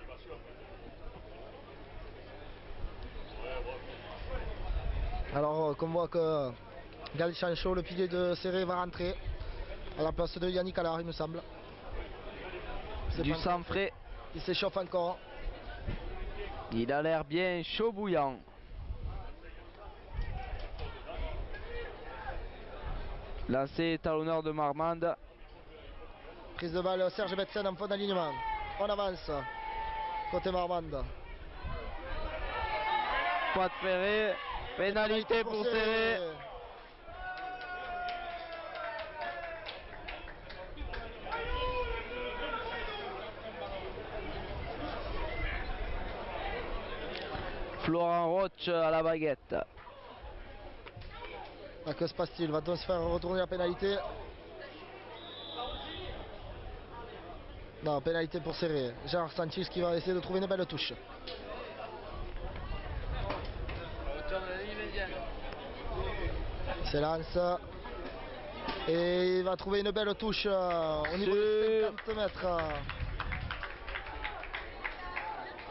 Alors qu'on voit que Gal Chancho, le pilier de Serré, va rentrer à la place de Yannick Allard, il me semble. C'est
Du
pas
sang frais.
Il s'échauffe encore.
Il a l'air bien chaud bouillant. Lancé talonneur de Marmande.
Prise de balle Serge Betsen en fond d'alignement. On avance. Côté Marmande.
Pas de ferré. Pénalité pour Serré. Florent Roche à la baguette.
Ah, que se passe-t-il? Va-t-on se faire retourner la pénalité? Non, pénalité pour Serré. Gérard Sanchez qui va essayer de trouver une belle touche. Il s'élance. Et il va trouver une belle touche au niveau de 50 mètres.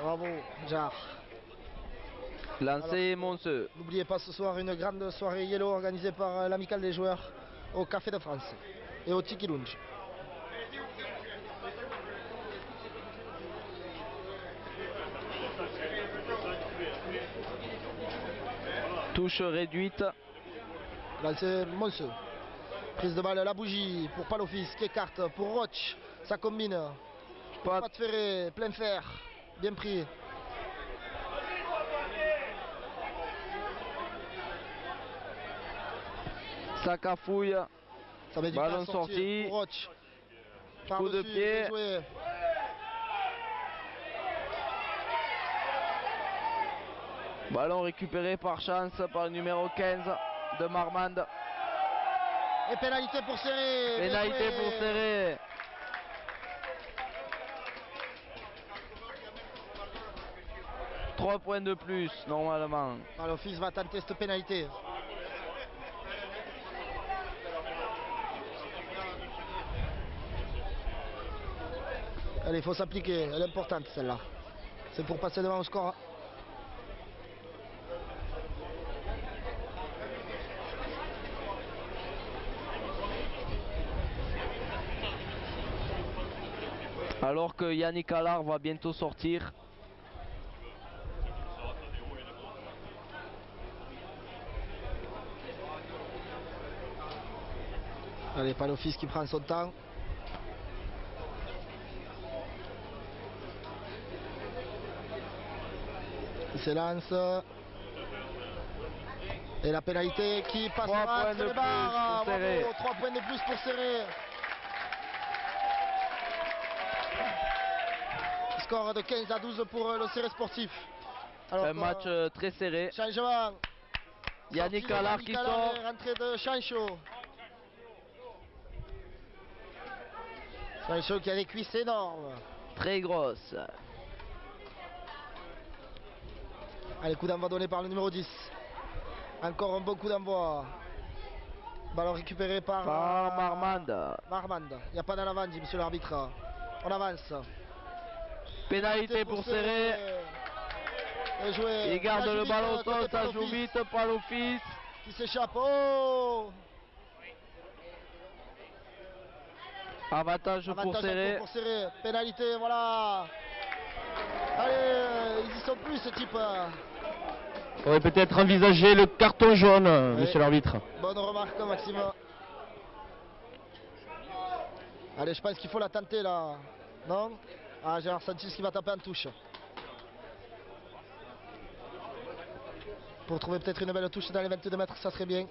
Bravo, Gérard.
Lancé Monseux.
N'oubliez pas ce soir une grande soirée yellow organisée par l'amicale des joueurs au Café de France et au Tiki Lounge.
Touche réduite.
Là c'est Monseux. Prise de balle, la bougie pour Palofis qui écarte pour Roche. Ça combine. Pas de ferré, plein fer. Bien pris.
Sac à fouille.
Ça met du
Ballon
temps à
sorti.
sortir pour Roche.
Coup de pied.
bien joué.
Ballon récupéré par chance par le numéro 15 de Marmande.
Et pénalité pour Serré.
Pénalité pour Serré. Trois points de plus normalement.
L'office va tenter cette pénalité. Allez, il faut s'appliquer, elle est importante celle-là. C'est pour passer devant au score.
Alors que Yannick Allard va bientôt sortir.
Allez, Palofis qui prend son temps. Il s'élance. Et la pénalité qui passe entre les barres. Bravo, 3 points de plus pour Serré. Score de 15 à 12 pour le Serré sportif.
Alors, un match très serré.
Changement.
Yannick Allard qui sort.
Rentrée de Chancho. Chancho qui a des cuisses énormes.
Très grosse.
Allez, coup d'envoi donné par le numéro 10. Encore un bon coup d'envoi. Ballon récupéré par
Marmande.
Marmande. Il n'y a pas d'en avant, dit monsieur l'arbitre. On avance.
Pénalité pour Serré. Il garde le ballon au sol, ça joue vite, Palofis.
Qui s'échappe. Oh,
Avantage pour Serré.
Pour Serré. Pénalité, voilà. Allez, ils y sont plus ce type.
On aurait peut-être envisagé le carton jaune, monsieur l'arbitre.
Bonne remarque, Maxime. Allez, je pense qu'il faut la tenter là. Non? Ah, Gérard Sanchez qui va taper en touche. pour trouver peut-être une belle touche dans les 22 mètres, ça serait bien.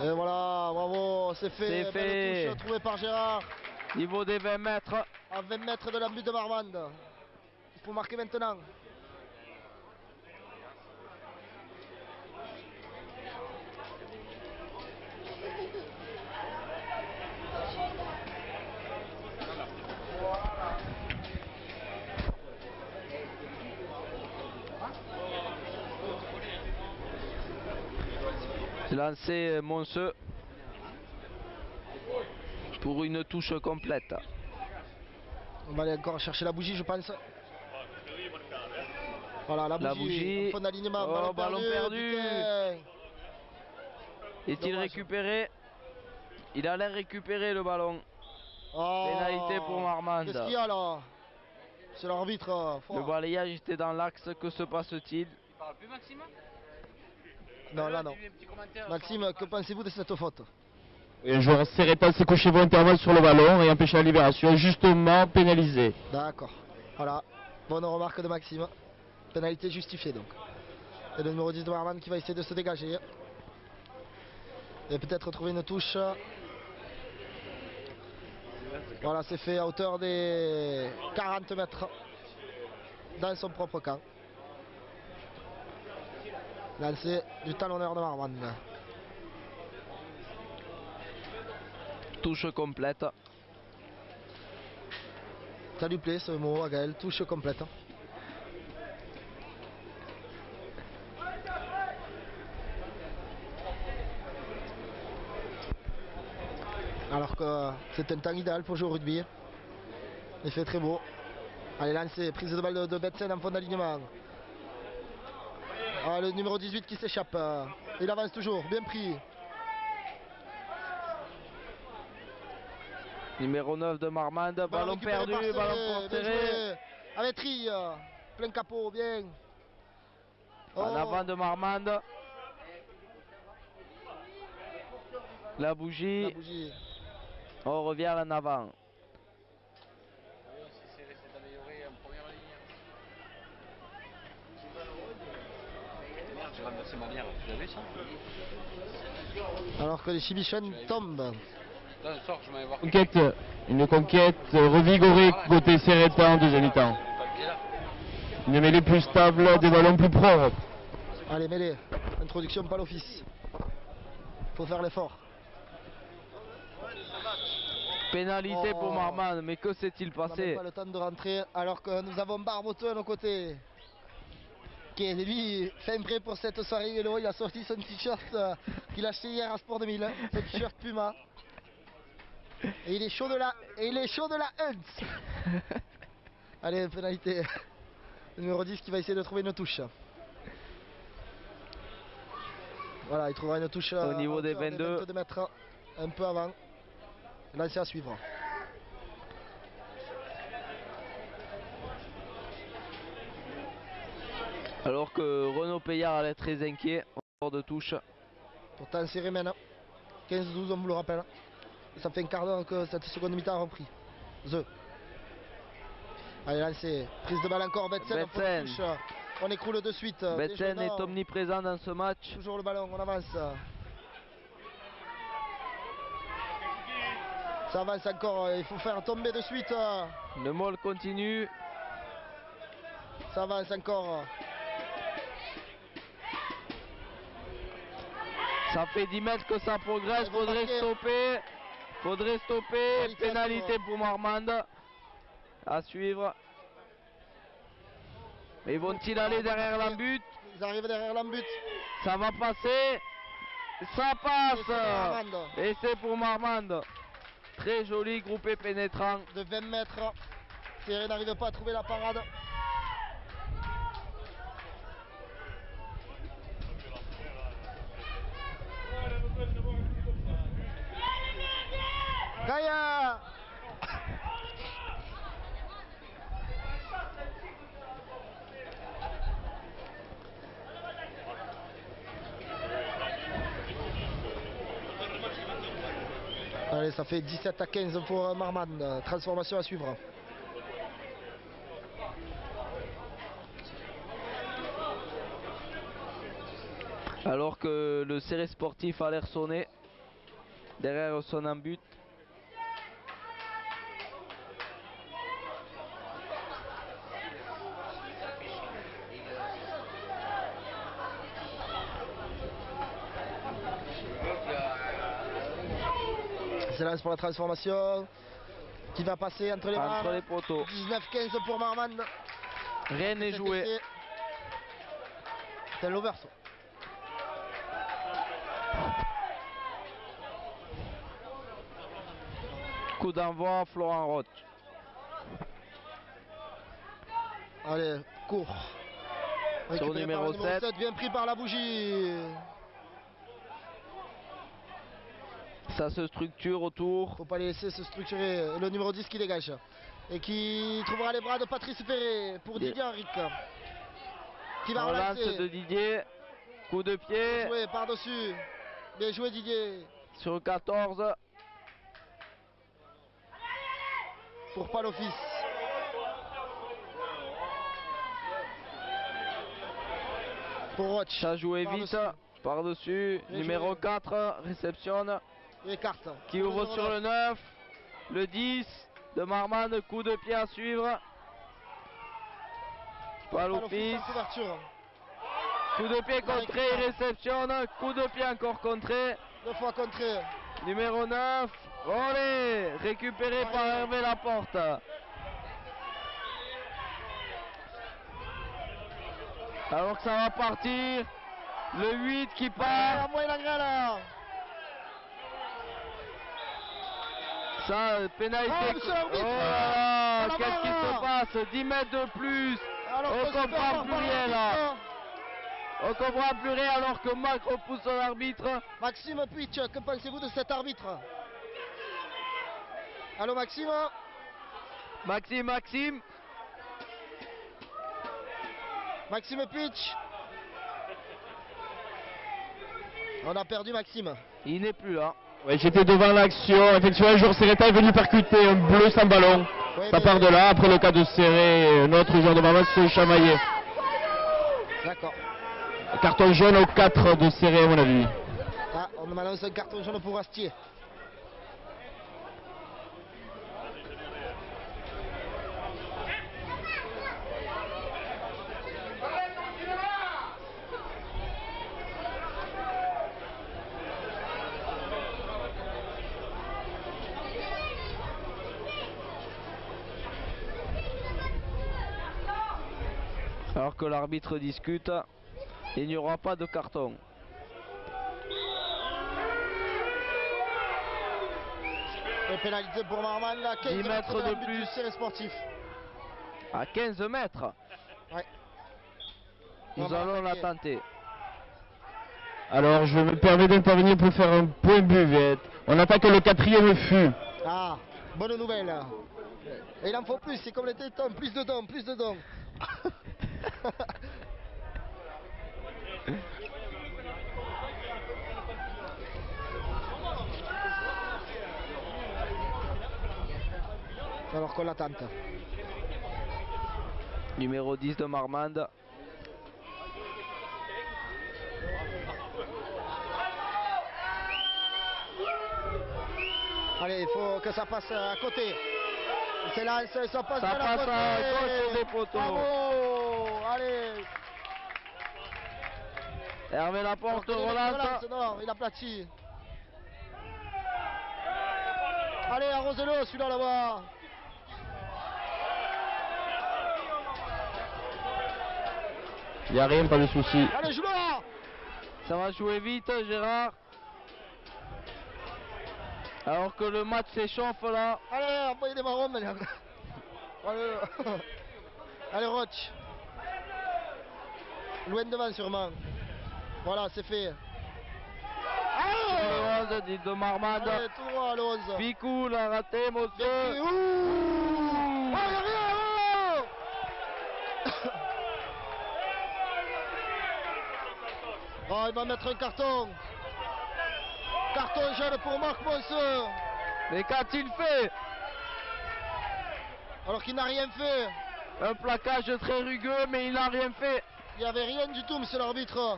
Et voilà, bravo, c'est fait.
C'est
Belle
fait.
touche trouvée par Gérard
Niveau des 20 mètres.
à 20 mètres de la but de Marmande. Il faut marquer maintenant.
Lancé Monseux pour une touche complète.
On va aller encore chercher la bougie, je pense. Voilà, la bougie. Fond d'alignement,
Oh, ballon perdu.
putain.
Est-il
Dommage.
récupéré? Il allait récupérer le ballon.
Oh.
Pénalité pour Marmande.
Qu'est-ce qu'il y a là? C'est l'arbitre.
Le balayage était dans l'axe, que se passe-t-il?
Il parle plus, Maxime?
Non, là non.
J'ai vu un petit commentaire
Maxime,
sur-
que pensez-vous de cette faute?
Et un joueur Serreta s'est couché volontairement sur le ballon et empêché la libération, justement pénalisé.
D'accord. Voilà. Bonne remarque de Maxime. Pénalité justifiée donc. Et le numéro 10 de Marmande qui va essayer de se dégager. Et peut-être trouver une touche. Voilà, c'est fait à hauteur des 40 mètres. Dans son propre camp. Lancé du talonneur de Marmande.
Touche complète.
Ça lui plaît ce mot à Gaël, touche complète. Alors que c'est un temps idéal pour jouer au rugby. Il fait très beau. Allez, lancé, prise de balle de Betsen en fond d'alignement. Ah, le numéro 18 qui s'échappe. Il avance toujours, bien pris.
Numéro 9 de Marmande. Ballon
récupéré
perdu,
par Serré,
ballon
bien
porté.
joué. Avec Trille, plein capot, bien.
En
Oh.
avant de Marmande. La bougie.
La bougie.
On revient en avant.
Si c'est resté amélioré en première ligne. Merde, j'ai renversé ma bière. Tu l'as vu ça?
Alors que les Chibichons tombent.
Là, ce soir, je m'avais voir.
Une conquête revigorée côté Serreta en deuxième mi-temps.
Pas le pied là.
Une mêlée plus stable, des ballons plus propres.
Allez, mêlée. Introduction, pas l'office. Faut faire l'effort.
Pénalité
Oh.
pour Marmande, mais que s'est-il
On n'a
passé?
même pas le temps de rentrer alors que nous avons Barboteux à nos côtés. Qui est lui fin prêt pour cette soirée vélo. Il a sorti son t-shirt qu'il a acheté hier à Sport 2000. Son t-shirt Puma. Et il est chaud de la Hunt. Allez, pénalité. Le numéro 10 qui va essayer de trouver une touche. Voilà, il trouvera une touche
Au niveau
à
des
hauteur
22
mètres, un peu avant. Lancé à suivre.
Alors que Renaud Payard allait très inquiet, hors de touche.
Pourtant serré maintenant. 15-12 on vous le rappelle. Ça fait un quart d'heure que cette seconde mi-temps a repris. Allez, lancé. Prise de balle encore, Betsen.
Betsen.
On écroule de suite.
Betsen
Déjeunant.
est omniprésent dans ce match.
Toujours le ballon, on avance. Ça avance encore, il faut faire tomber de suite.
Le Moll continue.
Ça avance encore.
Ça fait 10 mètres que ça progresse,
Ils vont
faudrait
marquer.
stopper. Faudrait stopper.
Pénalité à
Pénalité
suivre.
pour Marmande. À suivre. Mais vont-ils aller derrière l'embut?
Ils arrivent derrière l'embut.
Ça va passer. Ça
Et c'est
passe.
Marmande.
Et c'est pour Marmande. Très joli groupé pénétrant.
De 20 mètres. Thierry n'arrive pas à trouver la parade. Gaïa. Allez, ça fait 17 à 15 pour Marmande. Transformation à suivre.
Alors que le serré sportif a l'air sonné. Derrière son en but.
C'est là pour la transformation. Qui va passer entre les bras.
Entre les poteaux.
19-15 pour Marmande.
Rien n'est joué.
C'est l'over.
Coup d'envoi, Florent Roth.
Allez, court.
Sur
Récupéré
le numéro
par le
7.
Bien pris par la bougie.
Ça se structure autour.
Faut pas les laisser se structurer. Et le numéro 10 qui dégage. Et qui trouvera les bras de Patrice Ferré pour Didier Henrique. Qui va
Relance
relancer.
de Didier. Coup de pied.
Bien joué par-dessus. Bien joué Didier.
Sur 14.
Pour pas l'office. Pour Roch.
Ça a joué vite. Par-dessus. Numéro
joué.
4. Réceptionne.
Et carte.
Qui ouvre sur le 9. Le 10 de Marmande. Coup de pied à suivre. Pas l'office.
Couverture.
Coup de pied contré. Il réceptionne. Coup de pied encore contré.
2 fois contré.
Numéro 9. Olé. Récupéré par Hervé Laporte. Alors que ça va partir. Le 8 qui part. Ça, pénalité. Oh là là, qu'est-ce qui se passe? 10 mètres de plus. On comprend plus rien là. On comprend plus rien alors que Mac repousse son arbitre.
Maxime Puitch, que pensez-vous de cet arbitre? Allô Maxime?
Maxime.
Maxime Puitch. On a perdu Maxime.
Il n'est plus là.
Ouais, j'étais devant l'action. Effectivement, Jour Serreta est venu percuter un bleu sans ballon.
Ouais,
Ça part de là. Après le cas de Serré, notre joueur de Marmande se chamaillait.
D'accord.
Carton jaune au 4 de Serré, à mon avis.
Ah, on m'annonce un carton jaune pour Astier.
Alors que l'arbitre discute, il n'y aura pas de carton.
Et pénalité pour Marmande à 15
10 mètres de
but
plus.
du serré sportif.
À 15 mètres.
Ouais.
Nous
On va
allons la
attaquer.
tenter.
Alors, je me permets d'intervenir pour faire un point buvette. On attaque le 4e fût.
Ah, bonne nouvelle. Et il en faut plus, c'est comme les tétons, plus de dons, plus de dons. Alors qu'on l'attente.
Numéro 10 de Marmande.
Allez, il faut que ça passe à côté. C'est là, ça passe
Ça
de la
passe
côté.
à gauche des poteaux.
Bravo, allez.
Hervé Laporte
Alors que les mecs
relance.
non, il aplatit. Allez, arrosez-le celui-là là-bas.
Il n'y a rien, pas de souci.
Allez, joue-là.
Ça va jouer vite, Gérard. Alors que le match s'échauffe là.
Allez, envoyez des marrons maintenant. Allez, allez Roch. Loin devant sûrement. Voilà, c'est fait. Allez,
Le 11 dit de Marmande.
allez tout droit, le 11.
Picou l'a raté,
Bien pris.
Mosseux.
Ouh. Allez, rien, oh. Oh, il va mettre un carton. Carton jaune pour Marc Mosseux.
Mais qu'a-t-il fait?
Alors qu'il n'a rien fait.
Un plaquage très rugueux, mais il n'a rien fait.
Il n'y avait rien du tout, monsieur l'arbitre.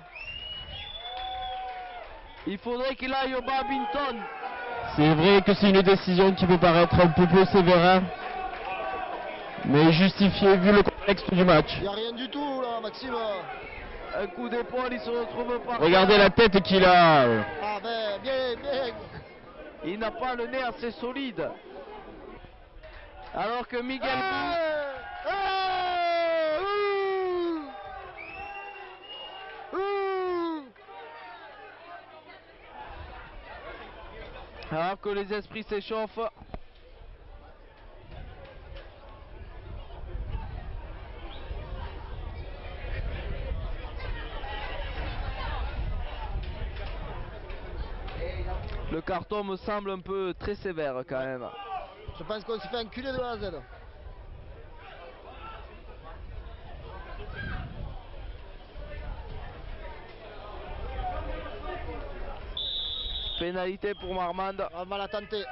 Il faudrait qu'il aille au badminton.
C'est vrai que c'est une décision qui peut paraître un peu sévère, mais justifiée vu le contexte du match.
Il n'y a rien du tout là, Maxime.
Un coup d'épaule, il se retrouve par
Regardez la tête qu'il a.
Ah ben, bien, bien.
Il n'a pas le nez assez solide. Alors que Miguel... Alors que les esprits s'échauffent. Le carton me semble un peu très sévère quand même.
Je pense qu'on s'est fait enculer de A à Z.
Pénalité pour Marmande.
On va la tenter.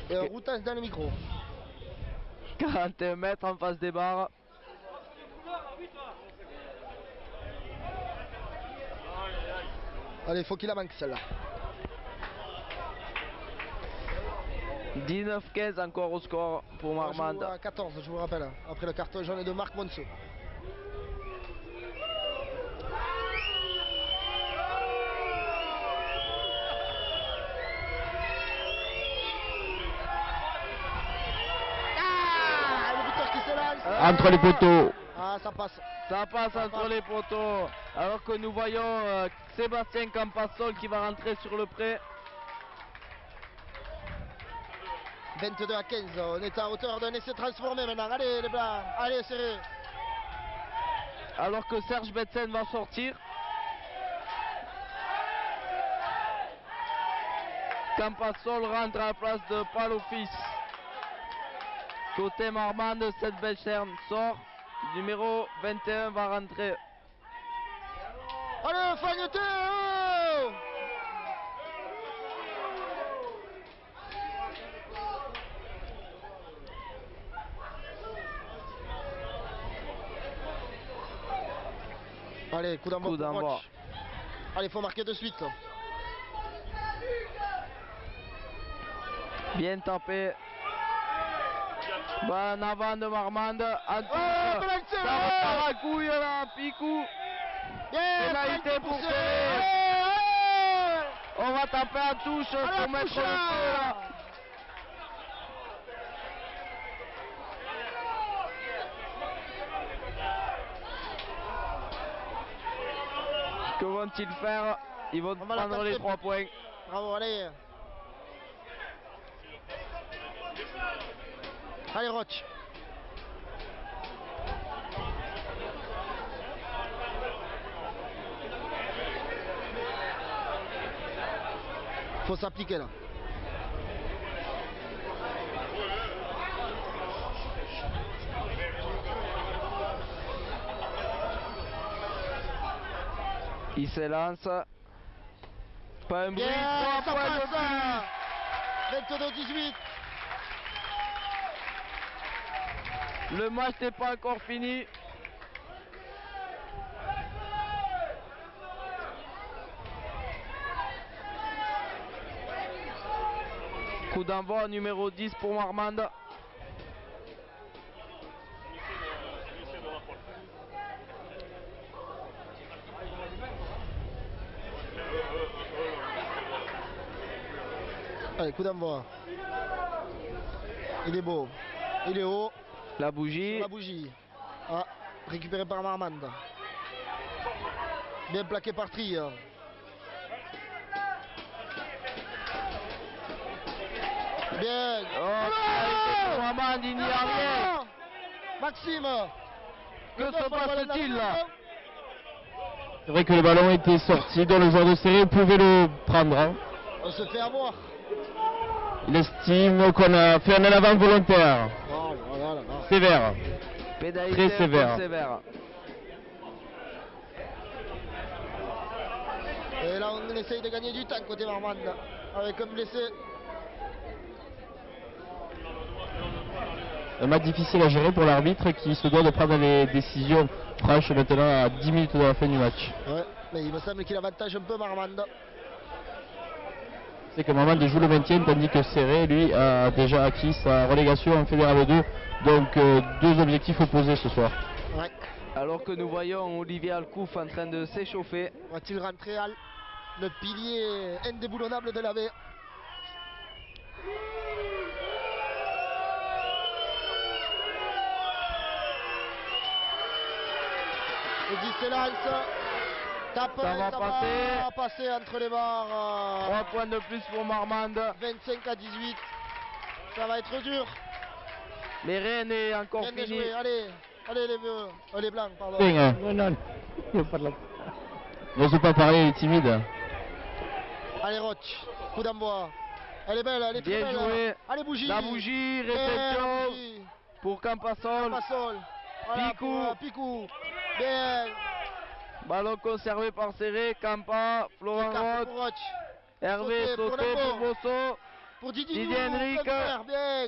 Et un routage dans le micro.
41 mètres en face des barres.
Allez, faut qu'il la manque celle-là.
19-15 encore au score pour Marmande.
À 14, je vous rappelle. Après le carton jaune de Marc Monceau.
Entre les poteaux.
Ah, ça passe.
Ça passe entre les poteaux. Alors que nous voyons Sébastien Campassol qui va rentrer sur le pré.
22 à 15. On est à hauteur d'un essai transformé maintenant. Allez les blancs. Allez, serré.
Alors que Serge Betsen va sortir. Campassol rentre à la place de Palofis. Côté Marmande, Seth Belchern sort. Numéro 21 va rentrer.
Allez, Fagneté. Allez, coup d'envoi. Allez, il faut marquer de suite.
Bien tapé. Bon avant de Marmande. En touche. Ça repart à couille là, Picou. Pénalité pour Serré. On va taper en touche pour mettre le feu là. Que vont-ils faire? Ils vont prendre les 3 points.
Bravo, allez. Allez, Roch. Faut s'appliquer là.
Il s'élance. Pas un bruit.
Yeah,
3 points de plus.
22-18.
Le match n'est pas encore fini. Coup d'envoi numéro 10 pour Marmande.
Allez, coup d'envoi. Il est beau. Il est haut.
La bougie.
Sur la bougie. Ah, récupéré par Marmande. Bien plaqué par Tri. Bien.
Oh, Marmande, il n'y a rien.
Maxime.
Que se passe-t-il là?
C'est vrai que le ballon était sorti, dont le joueur de Serré pouvait le prendre. Hein.
On se fait avoir.
Il estime qu'on a fait un en avant volontaire.
Oh, voilà.
Sévère.
Pénalité
très sévère.
Et là on essaye de gagner du temps côté Marmande. Avec un blessé.
Un match difficile à gérer pour l'arbitre qui se doit de prendre des décisions franches maintenant à 10 minutes de la fin du match.
Ouais. Mais il me semble qu'il avantage un peu Marmande.
C'est que Marmande joue le maintien tandis que Serré lui a déjà acquis sa relégation en Fédéral 2. Donc deux objectifs opposés ce soir.
Ouais.
Alors que nous voyons Olivier Alcouf en train de s'échauffer.
Va-t-il rentrer Al, le pilier indéboulonnable de la baie? Eddy se lance. Tape,
Ça va
passer entre les barres.
3 points de plus pour Marmande.
25 à 18. Ça va être dur.
Mais rien n'est encore
Rien n'est
fini.
joué. Allez, allez les vieux. Les blancs, pardon.
Non, il n'y a pas de la...
N'ose pas parler, il est timide.
Allez Roch, coup d'envoi. Elle est belle, elle est très
Bien
belle.
joué.
Allez bougie.
La bougie,
Bien,
réception
bougie.
pour Campasol.
Campasol. Voilà,
Picou.
pour, Picou. Bien.
Ballon conservé par Serré, Campa, Florent
Écarte
Roth,
pour Roch.
Hervé
Sauté pour
sauté
Lembo.
pour Bosso.
Pour Didier
Didier Henrique.
Bien.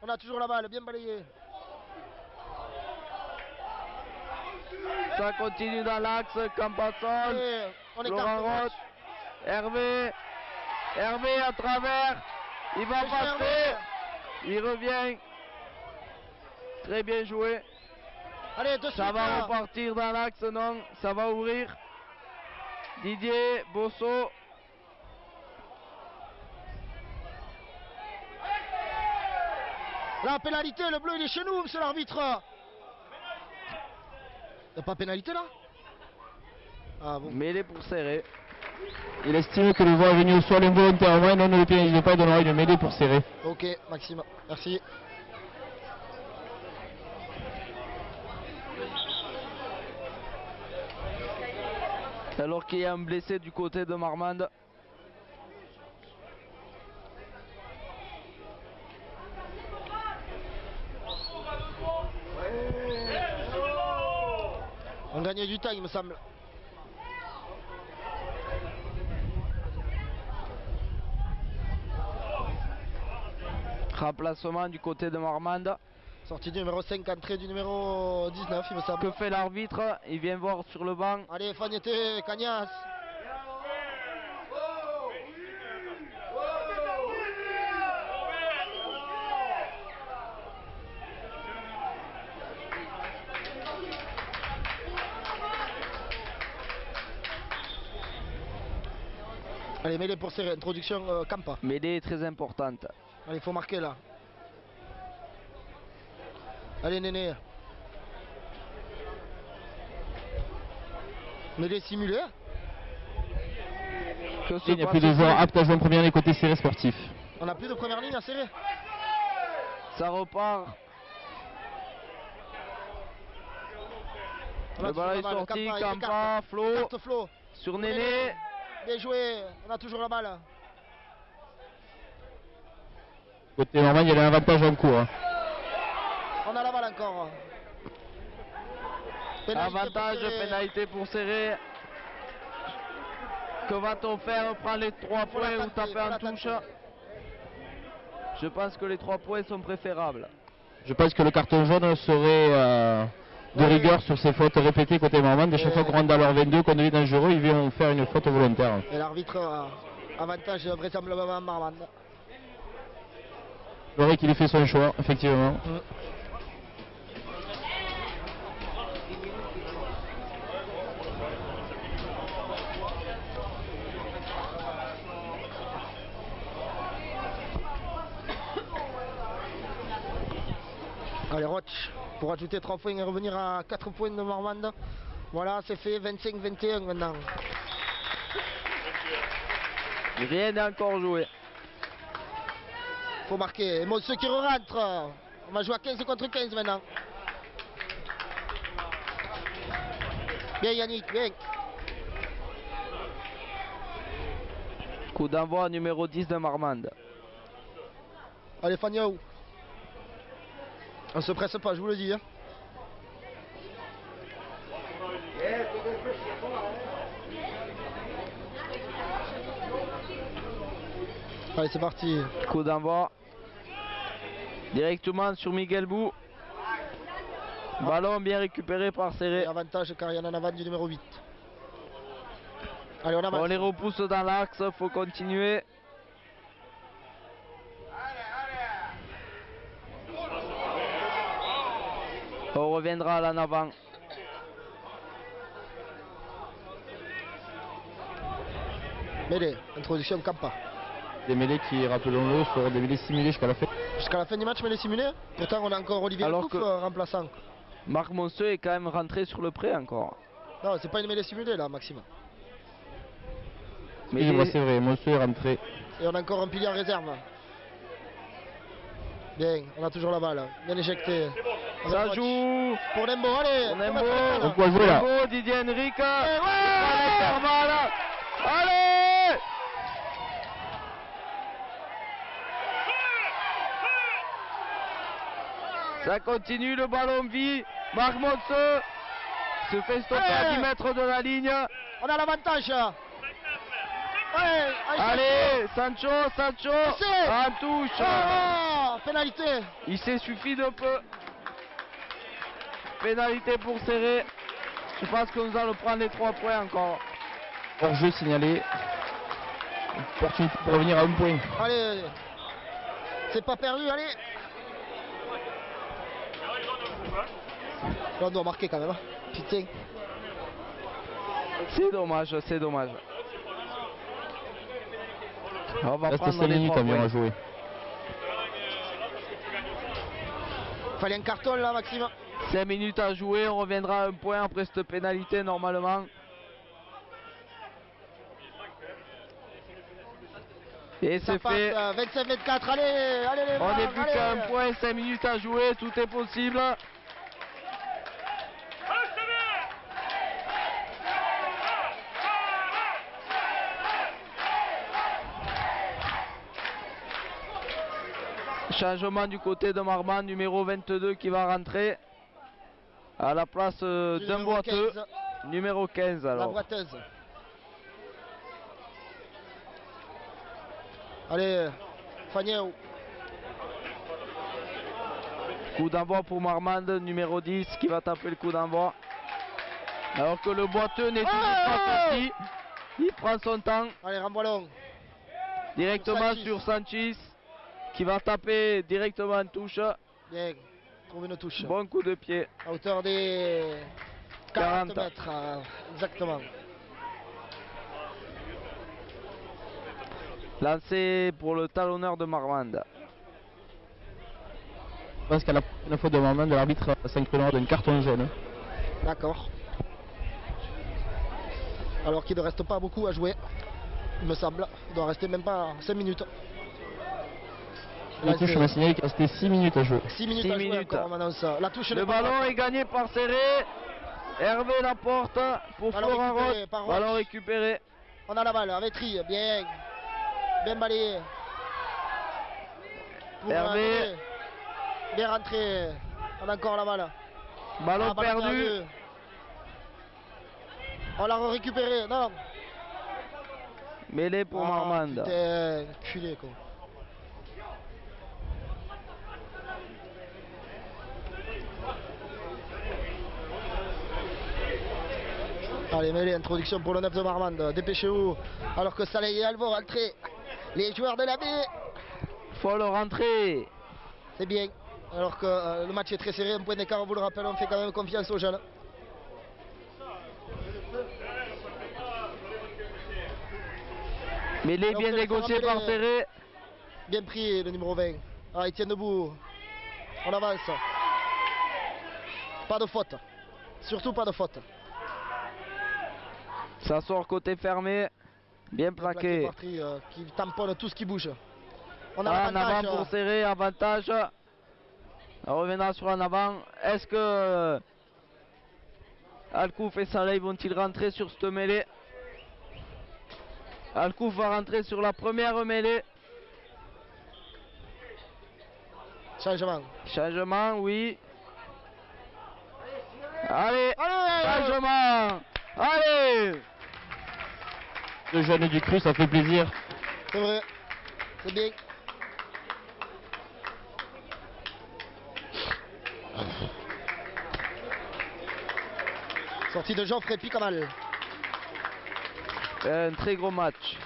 On a toujours la balle, bien balayé.
Ça continue dans l'axe, Campasol,
Allez, on écarte
Florent
pour
Roth,
Roch.
Hervé à travers, il va
Bien
passer,
joué.
il revient. Très bien joué.
Allez, de suite.
Ça va
là.
repartir dans l'axe, non, ça va ouvrir. Didier, Bosso.
La pénalité, le bleu il est chez nous, monsieur l'arbitre. Y'a pas pénalité là? Ah bon.
Mêlée pour Serré.
Il estime que le voie est venu au sol involontairement et non ne le pénalise pas, il donnera une mêlée pour Serré.
Ok, Maxime, merci.
Alors qu'il y a un blessé du côté de Marmande.
On gagne du temps, il me semble.
Remplacement du côté de Marmande.
Sortie du numéro 5, entrée du numéro 19, il me semble.
Que fait l'arbitre? Il vient voir sur le banc.
Allez, Fagneté, Cagnas. Allez, mêlée pour serrer, introduction Campa.
Mêlée est très importante.
Allez, il faut marquer là. Allez, Néné. Mêlée simulée.
Que se
Il n'y a
passe
plus de
ici?
joueurs aptes à jouer en première ligne côté Serré sportif.
On n'a plus de première ligne à serrer.
Ça repart.
On a
Le
toujours
ballon
la
est
balle,
sorti,
Campa,
Campa,
écarte.
Flo,
Écarte Flo.
sur Néné.
Bien joué, on a toujours la balle.
Côté Normand, il y a un avantage en cours.
On a la balle encore. Pénalité
Avantage,
pour Serré.
pénalité pour Serré. Que va-t-on faire? On prend les 3
Faut
points
la
ou
tenter,
taper
faut
en
la
touche?
tenter.
Je pense que les 3 points sont préférables.
Je pense que le carton jaune serait de rigueur sur ces fautes répétées côté Normand. Et chaque fois qu'on rentre dans leur 22, qu'on devient dangereux, ils vont faire une faute volontaire.
Et l'arbitre avantage vraisemblablement Marmande.
C'est vrai qu'il ait fait son choix, effectivement.
Allez, Roch, pour ajouter 3 points et revenir à 4 points de Marmande. Voilà, c'est fait, 25-21 maintenant.
Rien n'est encore joué.
Faut marquer. Et Monsieur qui rentre. On va jouer à 15 contre 15 maintenant. Bien Yannick, bien.
Coup d'envoi numéro 10 de Marmande.
Allez Fagnaou. On se presse pas, je vous le dis. Hein. Allez, c'est parti.
Coup d'envoi. Directement sur Miguel Bou. Ballon bien récupéré par
Et
Serré.
avantage car il y en a en avant du numéro 8. Allez, on avance.
On les repousse dans l'axe, faut continuer. On reviendra là en avant.
Mêlée, introduction Kampa.
Des mêlées qui, rappelons-le, seront des mêlées simulées jusqu'à la fin.
Jusqu'à la fin du match, mêlée simulée. Pourtant, on a encore Olivier
Alors
Lecouf,
que-
remplaçant.
Marc Monceux est quand même rentré sur le pré encore.
Non, c'est pas une mêlée simulée là, Maxime.
Mais
Excusez-moi, c'est vrai, Monsieur est rentré.
Et on a encore un pilier en réserve. Bien, on a toujours la balle. Bien éjecté.
ça joue
Pour Nembo, allez.
Nembo.
On peut jouer là.
Nembo, Didier Henrique.
ouais.
Allez. Ça continue, le ballon vit. Marc Monceux se fait stopper à 10 mètres de la ligne.
On a l'avantage. Ouais,
Allez, Sancho,
C'est-
en touche.
Oh, pénalité.
Il s'est suffi de peu. Pénalité pour Serré. Je pense que nous allons prendre les 3 points encore.
Hors-jeu signalé. Opportunité pour revenir à un point.
Allez. C'est pas perdu, allez. Là, on doit marquer quand même. Hein. Putain.
C'est dommage, c'est dommage. On va
Reste
prendre
5
les
minutes
3
environ
points.
à jouer.
Fallait un carton là, Maxime.
5 minutes à jouer, on reviendra à un point après cette pénalité normalement. Et
Ça
c'est
passe,
fait.
25-24, allez, allez les
On
Noirs,
n'est plus
allez.
qu'à un point, 5 minutes à jouer, tout est possible. Changement du côté de Marmande, numéro 22 qui va rentrer à la place d'un
Numéro
boiteux.
15,
Numéro 15
la
alors.
boiteuse. Allez, Fagnéo.
Coup d'envoi pour Marmande, numéro 10 qui va taper le coup d'envoi. Alors que le boiteux n'est toujours pas sorti. Il prend son temps
Allez, renvoi long.
directement
Sanchez.
sur Sanchez qui va taper directement en touche.
Bien, trouve une touche.
Bon coup de pied.
À hauteur des 40
40.
mètres, exactement.
Lancé pour le talonneur de Marmande.
Je pense qu'à la faute de moment de l'arbitre s'inclinera d'une carton jaune.
D'accord. Alors qu'il ne reste pas beaucoup à jouer, il me semble. Il doit rester même pas 5 minutes.
La touche m'a signalé qu'il restait 6 minutes à jouer.
6 minutes
6
à jouer
minutes.
encore, on m'annonce. La touche
Le
n'est pas
ballon
là.
est gagné par Serré. Hervé Laporte pour
Ballon
Florent
récupéré
Roth.
par Roth.
Ballon récupéré.
On a la balle, avec Tri, bien. Bien balayé. Pour
Hervé.
Hervé. Bien rentré. On a encore la balle.
Ballon
Ah, ballon
perdu.
On l'a récupéré, non.
Mêlée pour
Ah,
Marmande.
Putain, culé quoi. Allez, mêlée, introduction pour le 9 de Marmande. Dépêchez-vous. Alors que Saleh et Alvo rentrent. Les joueurs de la baie.
Folle rentrée.
C'est bien. Alors que le match est très serré, un point d'écart, on vous le rappelle, on fait quand même confiance aux jeunes.
Mêlée
Alors,
bien
c'est le
négociée
Ferrand
par
Mêlée.
Serré.
Bien pris le numéro 20. Ah, il tient debout. On avance. Pas de faute. Surtout pas de faute.
Ça sort côté fermé. Bien
Bien
plaqué.
par Tri, qui tamponne tout ce qui bouge. On a
En avant
l'avantage.
pour Serré, avantage. On reviendra sur en avant. Est-ce que Alcouf et Saleh vont-ils rentrer sur cette mêlée? Alcouf va rentrer sur la première mêlée.
Changement.
Changement, oui. Allez,
Allez,
changement. Allez.
Le jeune du cru, ça fait plaisir.
c'est vrai. C'est bien. Sortie de Geoffrey Picamal.
Un très gros match.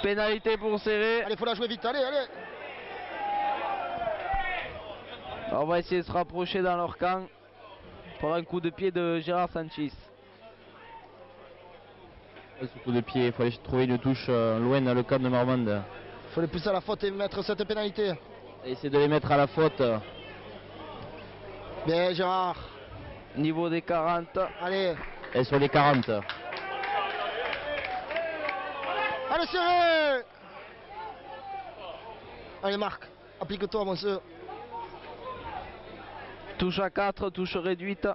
Pénalité pour Serré.
Allez, faut la jouer vite, allez, allez.
On va essayer de se rapprocher dans leur camp pour un coup de pied de Gérard Sanchez.
Ce coup de pied, il faut aller trouver une touche loin dans le camp de Marmande.
Il faut les pousser à la faute et mettre cette pénalité.
Et essayer de les mettre à la faute.
Bien, Gérard.
Niveau des 40.
Allez.
Et sur les 40.
Allez, Serré. Allez, Marc, applique-toi, monsieur.
Touche à 4, touche réduite.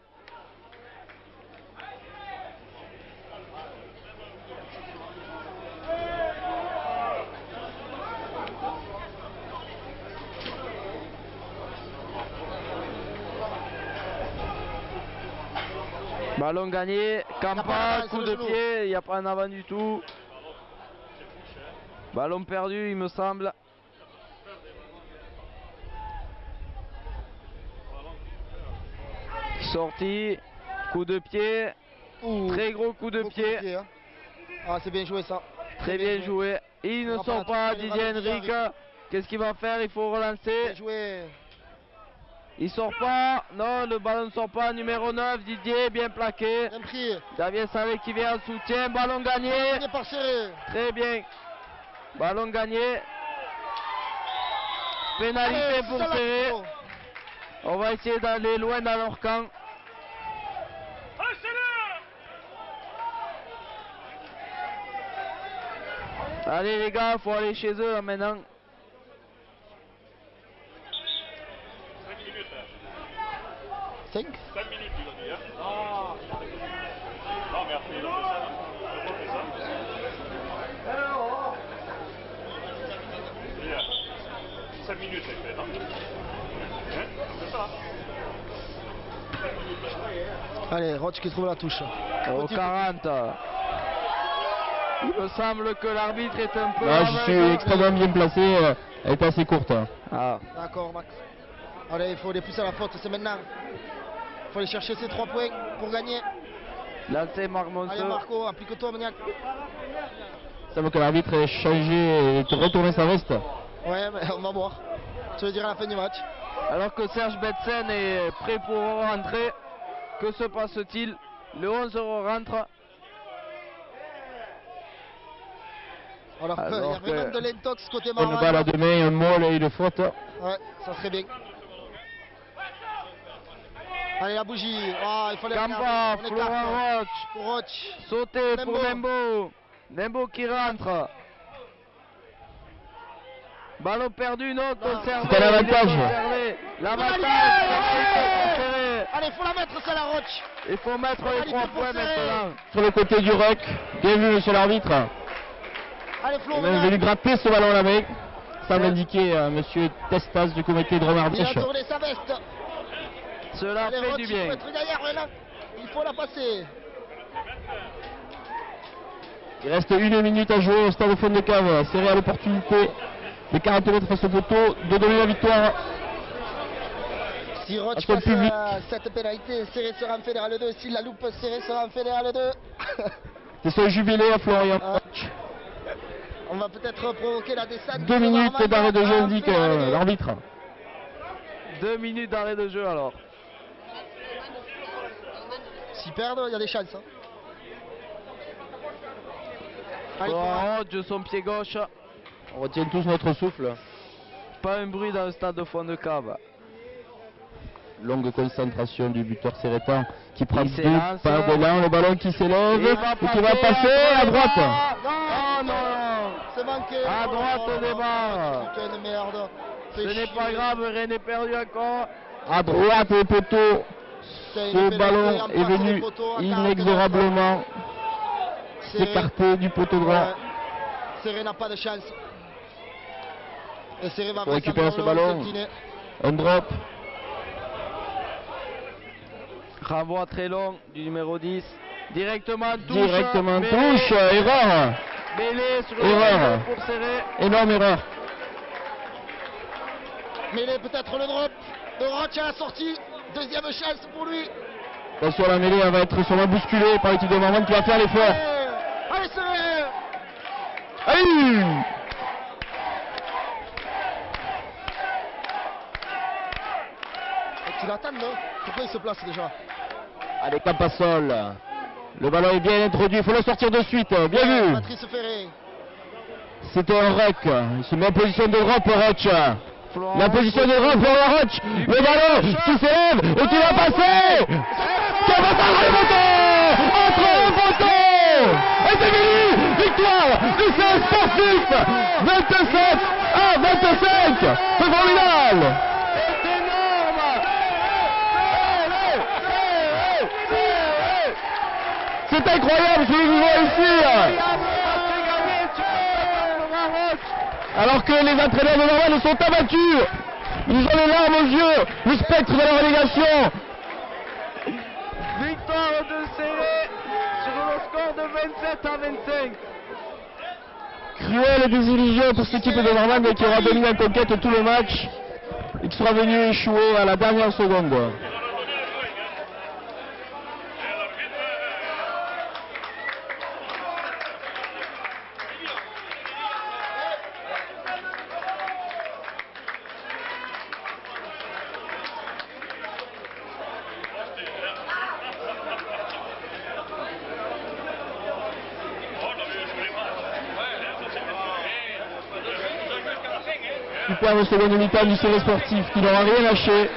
Ballon gagné, Campa, coup de pied, il n'y a pas un avant du tout. Ballon perdu, il me semble. Sortie, coup de pied, très gros coup de pied.
Hein. Ah, c'est bien joué ça.
Très bien joué. Il ne sort pas, Didier Henrique. Qu'est-ce qu'il va faire? Il faut relancer.
Bien joué.
Il sort pas. Non, le ballon ne sort pas. Numéro 9, Didier, bien plaqué.
Bien pris.
Xavier Salé qui vient en soutien. Ballon gagné.
Gagné par Serré.
Très bien. Ballon gagné. Pénalité pour Serré. On va essayer d'aller loin dans leur camp. Allez les gars, faut aller chez eux là, maintenant.
5
minutes, il a dit. Hein. Non, mais après, il a fait ça. Il a fait ça. Bien. 5 minutes, c'est fait, non? Hein? C'est ça.
Allez, Roch qui trouve la touche.
Au 40. Il me semble que l'arbitre est un peu...
Là, je suis extrêmement bien placé, elle est assez courte.
Ah.
D'accord, Max. Allez, il faut les pousser à la faute, c'est maintenant. Il faut aller chercher ces 3 points pour gagner.
Là, c'est Marc Monceau.
Allez, Marco, applique-toi, Maniac.
Il semble que l'arbitre ait changé et retourné sa veste.
Ouais, mais on va voir. Je le dirai à la fin du match.
Alors que Serge Betsen est prêt pour rentrer, que se passe-t-il? Le 11 rentre.
Alors qu'il y a vraiment de l'intox côté
Une
Marmande.
balle à deux mains, un molle et une faute.
Ouais, ça serait bien. Allez, la bougie. Ah, il fallait
Campa,
on écarte.
Florent Roch.
Pour Roch.
Sauter pour Nembo. Nembo qui rentre. Ballon perdu, non, conservé.
C'est un avantage.
L'avantage.
Allez, il faut la mettre, ça, la Roch.
Il faut mettre les 3 points maintenant.
Sur le côté du ruck. Bien vu, monsieur l'arbitre.
Allez, Flo,
Il est venu gratter ce ballon à la main. Ça m'indiquait monsieur Testas du comité de
il a
Romardèche.
tourné sa veste.
Cela
Allez,
fait
Roch,
du
il faut
bien.
être derrière, maintenant. Il faut la passer.
Il reste 1 minute à jouer au stade au fond de cave. Serré à l'opportunité de 40 mètres face au poteau de donner la victoire.
Si Roch
Parce que le
passe
public-
cette pénalité, Serré sera en fédéral 2. S'il la loupe, Serré sera en fédéral 2.
C'est son jubilé à Florian.
On va peut-être provoquer la descente.
2 minutes
Marmande
d'arrêt de jeu
en
indique
fédéral 2.
l'arbitre.
2 minutes d'arrêt de jeu alors.
S'ils perdent, il y a des chances. Hein. Allez,
Florent Roch, son pied gauche.
On retient tous notre souffle.
Pas un bruit dans le stade de fond de cave.
Longue concentration du buteur sérétan qui prend
Il
2
s'élance.
pas d'élan, le ballon qui s'élève
Il
et
va
qui va passer à droite.
Oh non,
c'est manqué.
À droite des barres.
Putain de merde.
Ce n'est pas grave, rien n'est perdu encore.
À droite au poteau,
C'est une
ce
pénalité
ballon
en
est
face
venu
des poteaux, à 40
inexorablement
Serré.
s'écarter du poteau droit.
Ouais. Serré n'a pas de chance. Et Serré va
Faut récupérer ce
vraisemblablement
ballon.
s'incliner.
Un drop.
Renvoi très long du numéro 10. Directement touche.
Directement
mêlée.
touche, erreur.
Mêlée sur
Erreur.
le pour Serré.
Énorme erreur.
Mais il est peut-être le drop de Roche à la sortie. Deuxième chance pour lui.
Attention, la mêlée elle va être sûrement bousculée par l'équipe de Marmande qui va faire l'effort.
Allez, c'est...
Allez!
Il attend, non? Pourquoi il se place déjà?
Allez, Campasol. Le ballon est bien introduit, il faut le sortir de suite. Bien vu.
Patrice Ferré.
C'était un rec. Il se met en position de drop, Roche. La position de drop pour Roche. Le ballon qui s'élève et qui va passer. Ça va pas le poteau. Entre le poteau. Et c'est fini. Victoire du CF Sportif. 27-25. C'est formidable. C'est incroyable ce que nous voyons ici. Alors que les entraîneurs de Marmande sont abattus. Ils ont les larmes aux yeux. Le spectre de la relégation.
Victoire de Serré sur le score de 27-25.
Cruelle désillusion pour cette équipe de Marmande qui aura dominé en conquête tout le match et qui sera venu échouer à la dernière seconde. Superbe seconde mi-temps du CF Sportif qui n'aura rien lâché.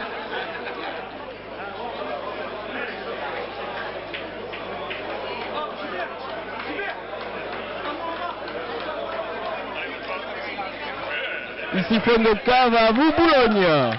Ici Fond de Cave à vous Boulogne.